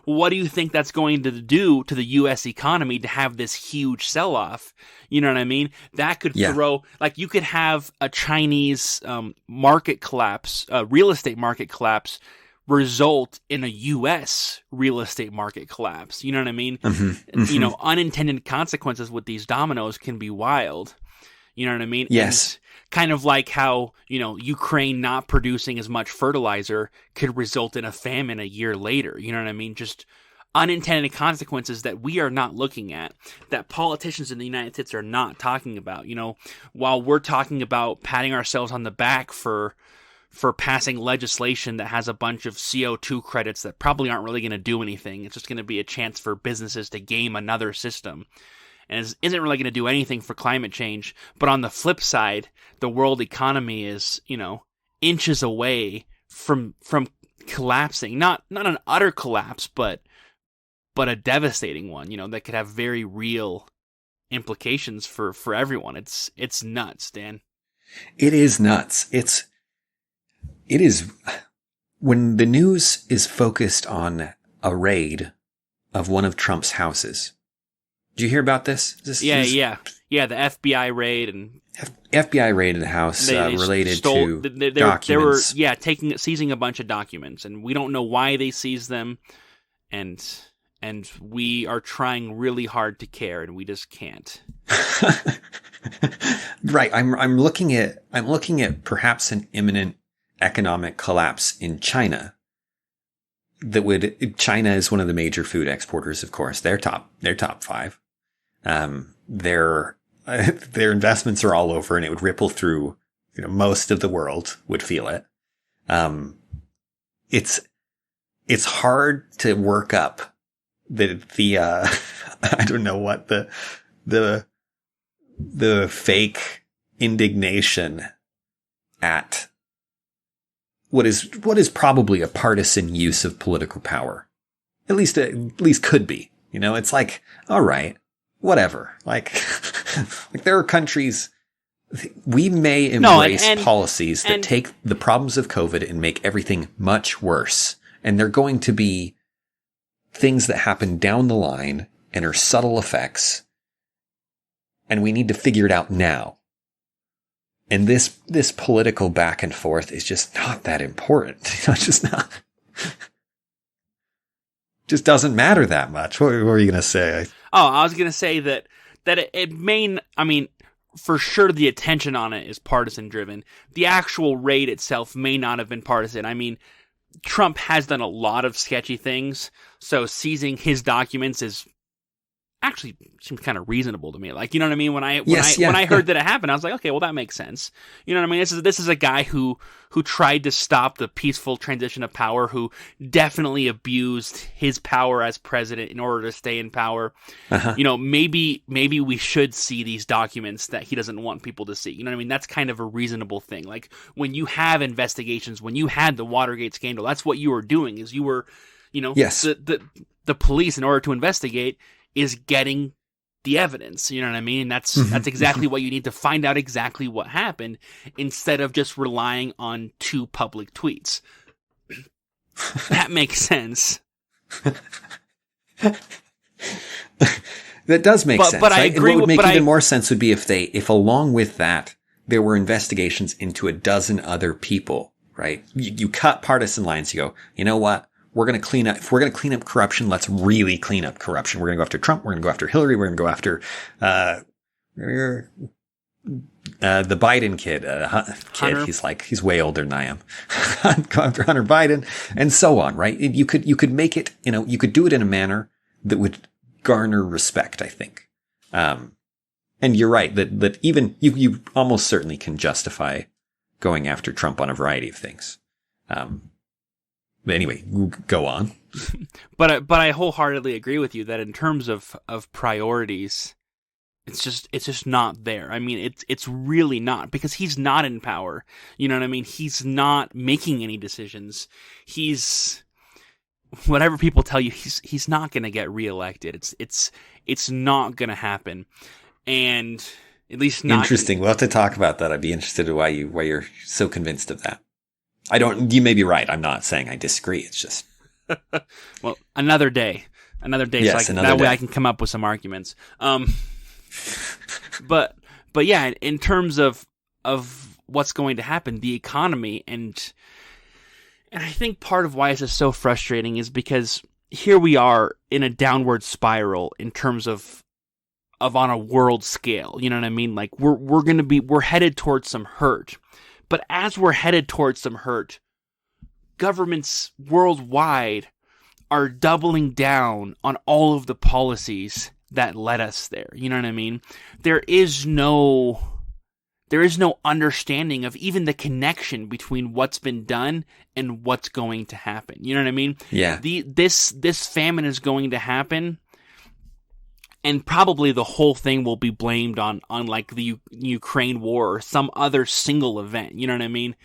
what do you think that's going to do to the U.S. economy to have this huge sell-off? You know what I mean? That could throw, like, you could have a Chinese market collapse, real estate market collapse, result in a U.S. real estate market collapse. You know what I mean? Mm-hmm. Mm-hmm. Unintended consequences with these dominoes can be wild. You know what I mean? Yes. And kind of like how, Ukraine not producing as much fertilizer could result in a famine a year later. You know what I mean? Just unintended consequences that we are not looking at, that politicians in the United States are not talking about. While we're talking about patting ourselves on the back for passing legislation that has a bunch of CO2 credits that probably aren't really going to do anything. It's just going to be a chance for businesses to game another system. And isn't really going to do anything for climate change. But on the flip side, the world economy is, inches away from collapsing. Not an utter collapse, but a devastating one, that could have very real implications for everyone. It's nuts, Dan. It is nuts. It is, when the news is focused on a raid of one of Trump's houses. Did you hear about this? Yeah. The FBI raid and FBI raided the house related to documents. They were seizing a bunch of documents, and we don't know why they seized them, and we are trying really hard to care, and we just can't. Right. I'm looking at perhaps an imminent economic collapse in China. China is one of the major food exporters, of course. They're top 5. Their investments are all over, and it would ripple through, most of the world would feel it. It's hard to work up the I don't know what the fake indignation at what is probably a partisan use of political power. At least could be. It's like, all right, whatever. Like there are countries, we may embrace policies that take the problems of COVID and make everything much worse. And they're going to be things that happen down the line and are subtle effects. And we need to figure it out now. And this political back and forth is just not that important. It's just not. Just doesn't matter that much. What were you going to say? Oh, I was going to say that it may, I mean, for sure the attention on it is partisan driven. The actual raid itself may not have been partisan. I mean, Trump has done a lot of sketchy things, so seizing his documents is actually seems kind of reasonable to me. Like, you know what I mean? When I heard that it happened, I was like, okay, well, that makes sense. You know what I mean? This is a guy who tried to stop the peaceful transition of power, who definitely abused his power as president in order to stay in power. You know, maybe we should see these documents that he doesn't want people to see. You know what I mean? That's kind of a reasonable thing. Like, when you have investigations, when you had the Watergate scandal, that's what you were doing, is you were, you know, the police, in order to investigate, is getting the evidence. You know what I mean? That's exactly what you need to find out exactly what happened, instead of just relying on 2 public tweets. That makes sense. That does make sense. But I right? agree. And what would make even more sense would be if along with that, there were investigations into a dozen other people, right? You cut partisan lines. You go, you know what? We're going to clean up. If we're going to clean up corruption, let's really clean up corruption. We're going to go after Trump. We're going to go after Hillary. We're going to go after the Biden kid. Hunter. He's way older than I am. Go after Hunter Biden, and so on. Right? You could make it. You know, you could do it in a manner that would garner respect, I think. And you're right that even you almost certainly can justify going after Trump on a variety of things. But anyway, go on. But I wholeheartedly agree with you that in terms of priorities, it's just not there. I mean, it's really not, because he's not in power. You know what I mean? He's not making any decisions. He's, whatever people tell you, he's not going to get reelected. It's not going to happen. And at least not. Interesting. We'll have to talk about that. I'd be interested in why you're so convinced of that. You may be right. I'm not saying I disagree. It's just. Well, another day. Yes, so that way I can come up with some arguments. But yeah, in terms of what's going to happen, the economy, and I think part of why this is so frustrating is because here we are in a downward spiral in terms of on a world scale. You know what I mean? Like, we're headed towards some hurt. But as we're headed towards some hurt, governments worldwide are doubling down on all of the policies that led us there. You know what I mean? There is no understanding of even the connection between what's been done and what's going to happen. You know what I mean? Yeah. This famine is going to happen. And probably the whole thing will be blamed on like the Ukraine war or some other single event. You know what I mean?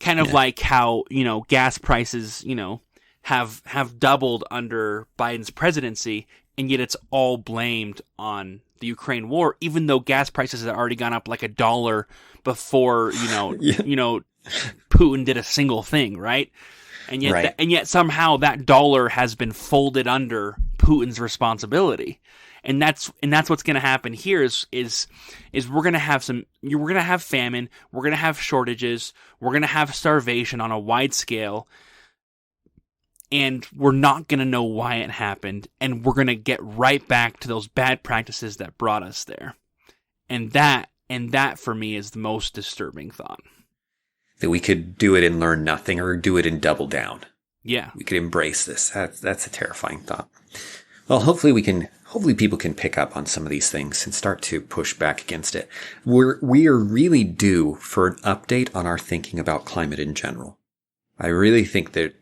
Kind of like how, you know, gas prices, you know, have doubled under Biden's presidency, and yet it's all blamed on the Ukraine war, even though gas prices had already gone up like $1 before, you know, Putin did a single thing, right? And yet, and yet somehow that dollar has been folded under Putin's responsibility. And that's what's going to happen here is we're going to have famine, we're going to have shortages, we're going to have starvation on a wide scale, and we're not going to know why it happened, and we're going to get right back to those bad practices that brought us there. And that for me is the most disturbing thought. That we could do it and learn nothing, or do it and double down. Yeah. We could embrace this. That's a terrifying thought. Well, hopefully people can pick up on some of these things and start to push back against it. We are really due for an update on our thinking about climate in general. I really think that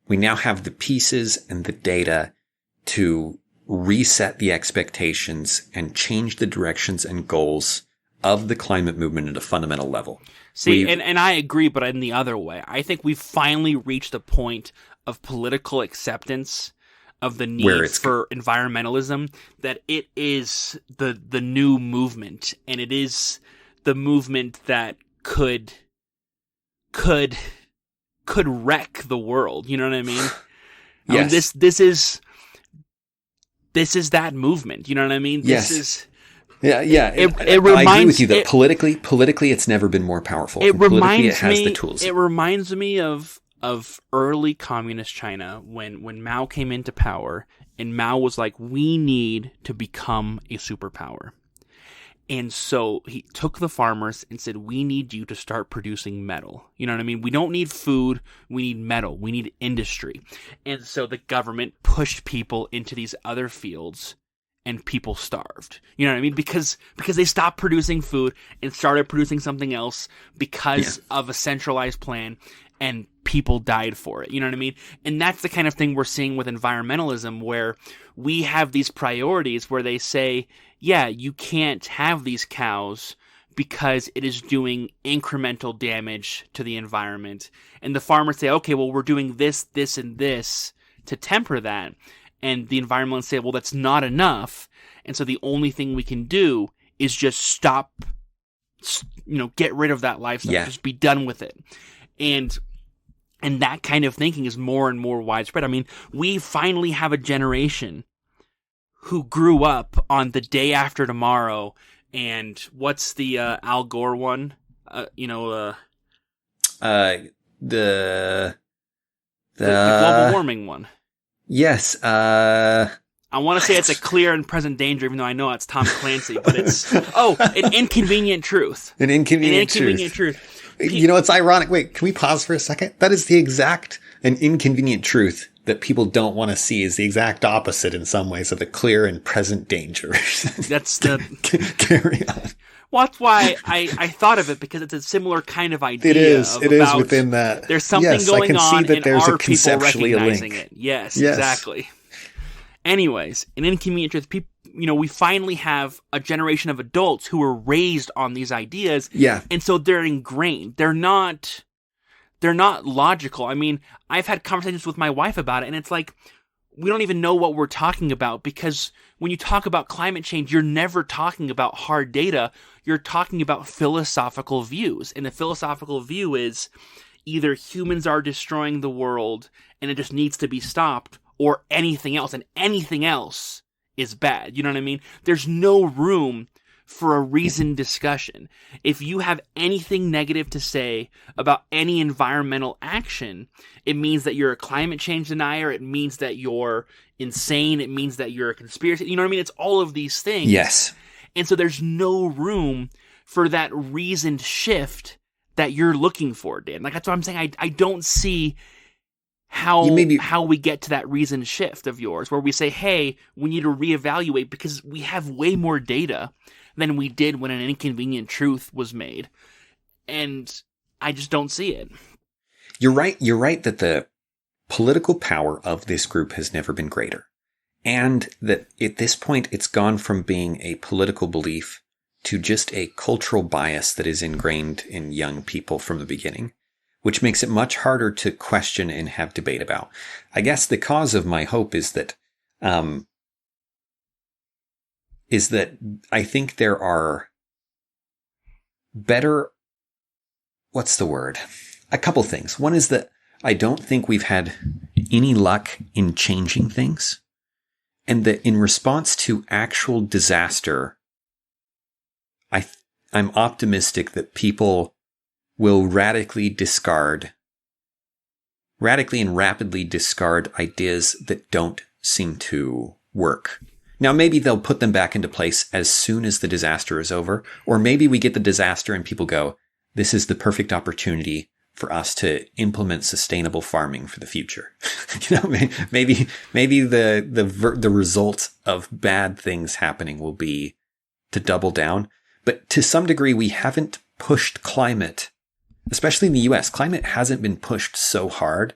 we now have the pieces and the data to reset the expectations and change the directions and goals of the climate movement at a fundamental level. See, and I agree, but in the other way. I think we've finally reached a point of political acceptance of the need for environmentalism, that it is the new movement, and it is the movement that could wreck the world. You know what I mean? Yes. This is that movement. You know what I mean? This is. Yeah. It reminds, I agree with you that politically, it's never been more powerful. It has the tools. It reminds me of of early communist China when Mao came into power, and Mao was like, we need to become a superpower. And so he took the farmers and said, we need you to start producing metal. You know what I mean? We don't need food. We need metal. We need industry. And so the government pushed people into these other fields, and people starved. You know what I mean? Because they stopped producing food and started producing something else because of a centralized plan, and people died for it. You know what I mean? And that's the kind of thing we're seeing with environmentalism, where we have these priorities where they say, yeah, you can't have these cows because it is doing incremental damage to the environment. And the farmers say, okay, well, we're doing this, this, and this to temper that. And the environmentalists say, well, that's not enough. And so the only thing we can do is just stop, get rid of that lifestyle. Yeah. Just be done with it. And that kind of thinking is more and more widespread. I mean, we finally have a generation who grew up on The Day After Tomorrow, and what's the Al Gore one? The global warming one. Yes. I want to say it's A Clear and Present Danger, even though I know it's Tom Clancy, but it's An Inconvenient Truth. An Inconvenient Truth. It's ironic. Wait, can we pause for a second? That is an inconvenient truth that people don't want to see is the exact opposite in some ways of the clear and present danger. That's the... Carry on. Well, that's why I thought of it, because it's a similar kind of idea. It is within that. There's something going on, and are people recognizing it? Yes, yes, exactly. Anyways, an inconvenient truth. People, we finally have a generation of adults who were raised on these ideas. Yeah. And so they're ingrained. They're not logical. I mean, I've had conversations with my wife about it, and it's like, we don't even know what we're talking about, because when you talk about climate change, you're never talking about hard data. You're talking about philosophical views. And the philosophical view is either humans are destroying the world and it just needs to be stopped, or anything else, and anything else is bad. You know what I mean? There's no room for a reasoned discussion. If you have anything negative to say about any environmental action, it means that you're a climate change denier. It means that you're insane. It means that you're a conspiracy. You know what I mean? It's all of these things. Yes. And so there's no room for that reasoned shift that you're looking for, Dan. Like, that's what I'm saying. I don't see how we get to that reasoned shift of yours, where we say, hey, we need to reevaluate because we have way more data than we did when An Inconvenient Truth was made. And I just don't see it. You're right. You're right that the political power of this group has never been greater. And that at this point, it's gone from being a political belief to just a cultural bias that is ingrained in young people from the beginning, which makes it much harder to question and have debate about. I guess the cause of my hope is that I think there are better, what's the word? A couple things. One is that I don't think we've had any luck in changing things, and that in response to actual disaster, I'm optimistic that people will radically and rapidly discard ideas that don't seem to work. Now, maybe they'll put them back into place as soon as the disaster is over, or maybe we get the disaster and people go, this is the perfect opportunity for us to implement sustainable farming for the future. Maybe the result of bad things happening will be to double down. But to some degree, we haven't pushed climate, especially in the US. Climate hasn't been pushed so hard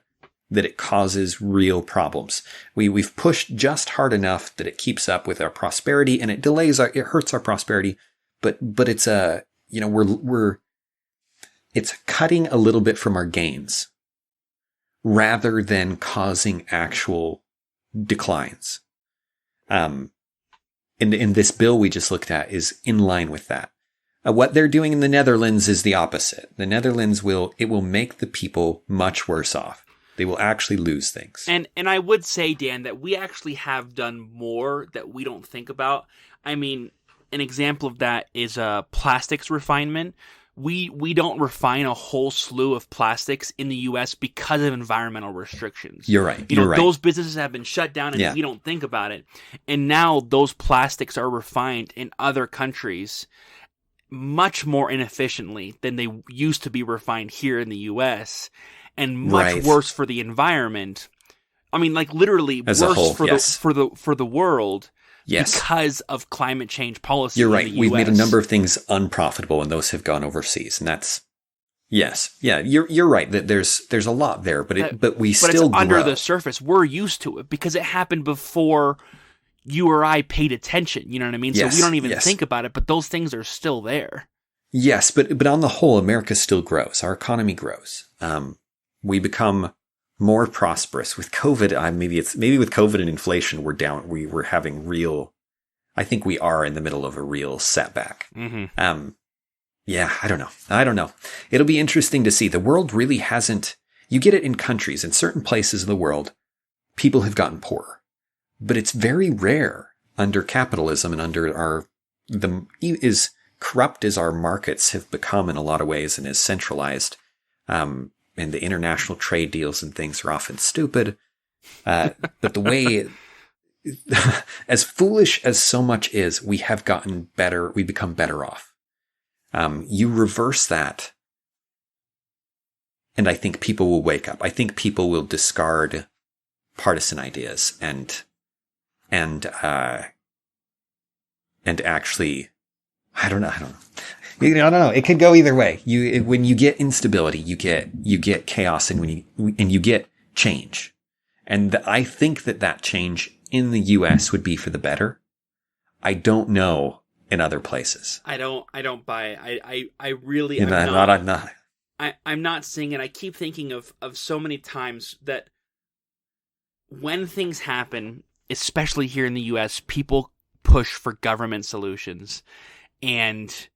that it causes real problems. We've pushed just hard enough that it keeps up with our prosperity, and it hurts our prosperity. But it's it's cutting a little bit from our gains rather than causing actual declines. And this bill we just looked at is in line with that. What they're doing in the Netherlands is the opposite. The Netherlands will make the people much worse off. They will actually lose things. And I would say, Dan, that we actually have done more that we don't think about. I mean, an example of that is plastics refinement, we don't refine a whole slew of plastics in the U.S. because of environmental restrictions. You're right. You know, You're right. those businesses have been shut down and we don't think about it. And now those plastics are refined in other countries much more inefficiently than they used to be refined here in the U.S. and much worse for the environment. I mean, like literally as worse a whole, for the world. Yes. Because of climate change policy. You're right. In the We've US. made a number of things unprofitable and those have gone overseas. And that's, yes. Yeah. You're right that there's a lot there, but we still it's grow. Under the surface. We're used to it because it happened before you or I paid attention. You know what I mean? Yes, so we don't even think about it, but those things are still there. Yes. But on the whole, America still grows. Our economy grows. We become more prosperous with COVID. Maybe with COVID and inflation, we're having real, I think we are in the middle of a real setback. Mm-hmm. Yeah, I don't know. It'll be interesting to see. The world really hasn't, you get it in countries, in certain places of the world, people have gotten poorer, but it's very rare under capitalism and under as corrupt as our markets have become in a lot of ways and as centralized, and the international trade deals and things are often stupid. But the way, as foolish as so much is, we have gotten better. We become better off. You reverse that. And I think people will wake up. I think people will discard partisan ideas and actually, I don't know. I don't know. It could go either way. When you get instability, you get chaos, and when you get change, and I think that change in the U.S. would be for the better. I don't know in other places. I don't buy it. I really. I'm not seeing it. I keep thinking of so many times that when things happen, especially here in the U.S., people push for government solutions, and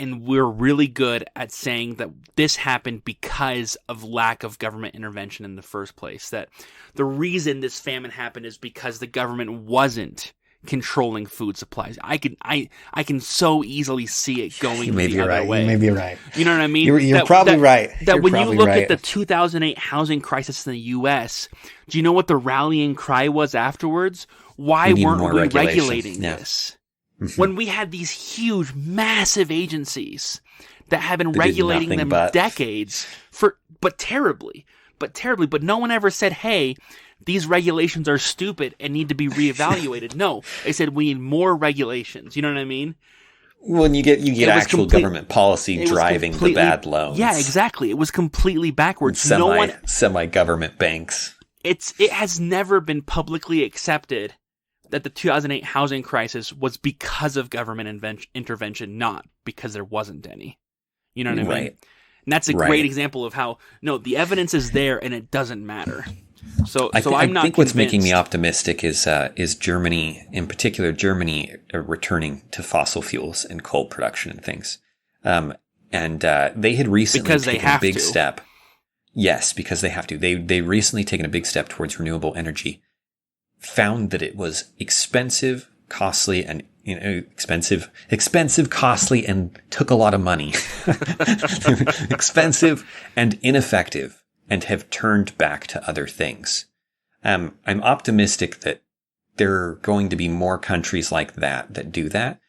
we're really good at saying that this happened because of lack of government intervention in the first place. That the reason this famine happened is because the government wasn't controlling food supplies. I can so easily see it going the other way. You may be right. You know what I mean? You're probably right. That when you look at the 2008 housing crisis in the U.S., do you know what the rallying cry was afterwards? Why weren't we regulating this? Mm-hmm. When we had these huge, massive agencies that have been regulating them decades but terribly. But no one ever said, hey, these regulations are stupid and need to be reevaluated. No, they said we need more regulations. You know what I mean? When you get actual government policy driving the bad loans. Yeah, exactly. It was completely backwards. Semi-government banks. It has never been publicly accepted that the 2008 housing crisis was because of government intervention, not because there wasn't any. You know what I mean? Right. And that's a great example of how, no, the evidence is there and it doesn't matter. I think what's making me optimistic is Germany, in particular, returning to fossil fuels and coal production and things. They had recently taken a big step. Yes, because they have to. They recently taken a big step towards renewable energy. Found that it was expensive, costly, and costly, and took a lot of money. Expensive and ineffective, and have turned back to other things. I'm optimistic that there are going to be more countries like that do that.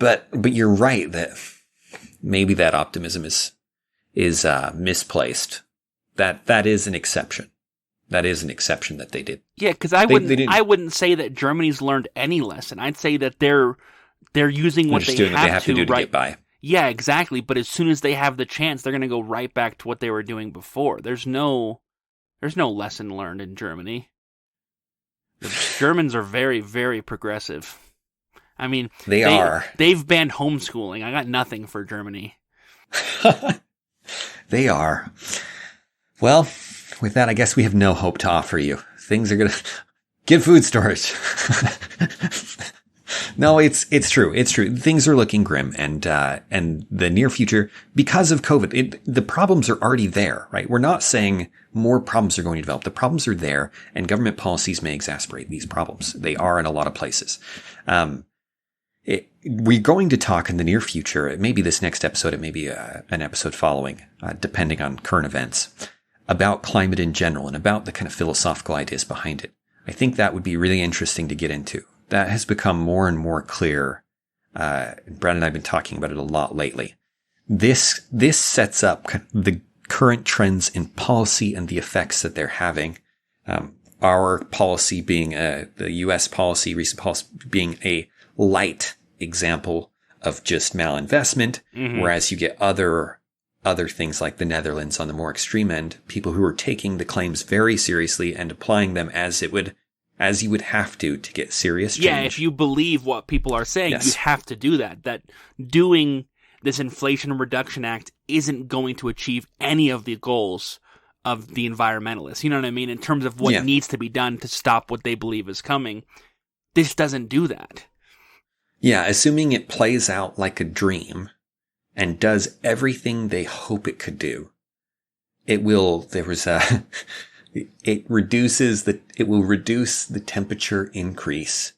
But you're right that maybe that optimism is misplaced. That is an exception. That is an exception that they did. Yeah, because I wouldn't say that Germany's learned any lesson. I'd say that they're using what they have to do to get by. Yeah, exactly. But as soon as they have the chance, they're going to go right back to what they were doing before. There's no lesson learned in Germany. The Germans are very, very progressive. I mean, they've banned homeschooling. I got nothing for Germany. They are. Well, with that, I guess we have no hope to offer you. Things are going to get food storage. No, it's true. It's true. Things are looking grim, and the near future, because of COVID, the problems are already there, right? We're not saying more problems are going to develop. The problems are there, and government policies may exacerbate these problems. They are in a lot of places. we're going to talk in the near future. It may be this next episode. It may be an episode following, depending on current events, about climate in general and about the kind of philosophical ideas behind it. I think that would be really interesting to get into. That has become more and more clear. Brad and I have been talking about it a lot lately. This sets up the current trends in policy and the effects that they're having. Our policy being the U.S. policy, recent policy being a light example of just malinvestment, whereas you get other things like the Netherlands on the more extreme end, people who are taking the claims very seriously and applying them as you would have to get serious change. Yeah, if you believe what people are saying, you have to do that. That doing this Inflation Reduction Act isn't going to achieve any of the goals of the environmentalists. You know what I mean? In terms of what needs to be done to stop what they believe is coming. This doesn't do that. Yeah, assuming it plays out like a dream and does everything they hope it could do, it will reduce the temperature increase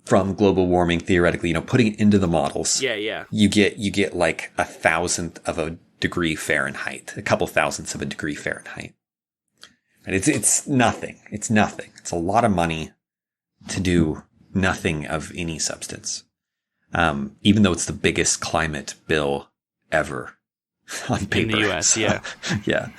from global warming theoretically, putting it into the models. Yeah. You get like 1,000th of a degree Fahrenheit, a couple thousandths of a degree Fahrenheit. And it's nothing. It's nothing. It's a lot of money to do nothing of any substance. Even though it's the biggest climate bill ever on paper. In the US, so, yeah. Yeah.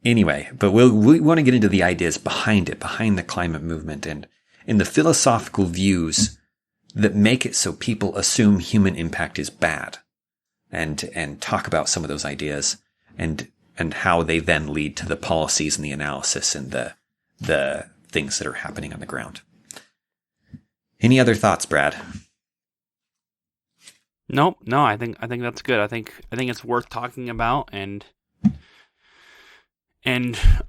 Anyway, but we want to get into the ideas behind it, behind the climate movement and in the philosophical views that make it so people assume human impact is bad and talk about some of those ideas and how they then lead to the policies and the analysis and the things that are happening on the ground. Any other thoughts, Brad? No, I think that's good. I think it's worth talking about, and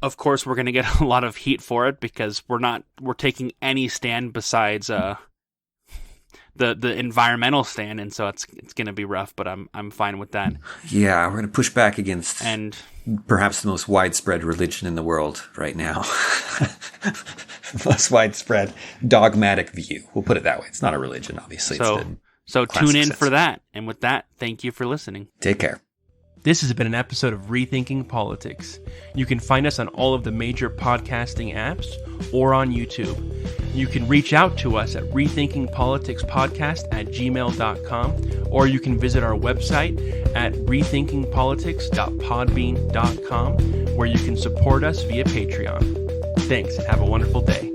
of course we're going to get a lot of heat for it because we're taking any stand besides the environmental stand, and so it's going to be rough, but I'm fine with that. Yeah, we're going to push back against perhaps the most widespread religion in the world right now. Most widespread dogmatic view. We'll put it that way. It's not a religion, obviously. So tune in for that. And with that, thank you for listening. Take care. This has been an episode of Rethinking Politics. You can find us on all of the major podcasting apps or on YouTube. You can reach out to us at rethinkingpoliticspodcast@gmail.com, or you can visit our website at rethinkingpolitics.podbean.com, where you can support us via Patreon. Thanks, and have a wonderful day.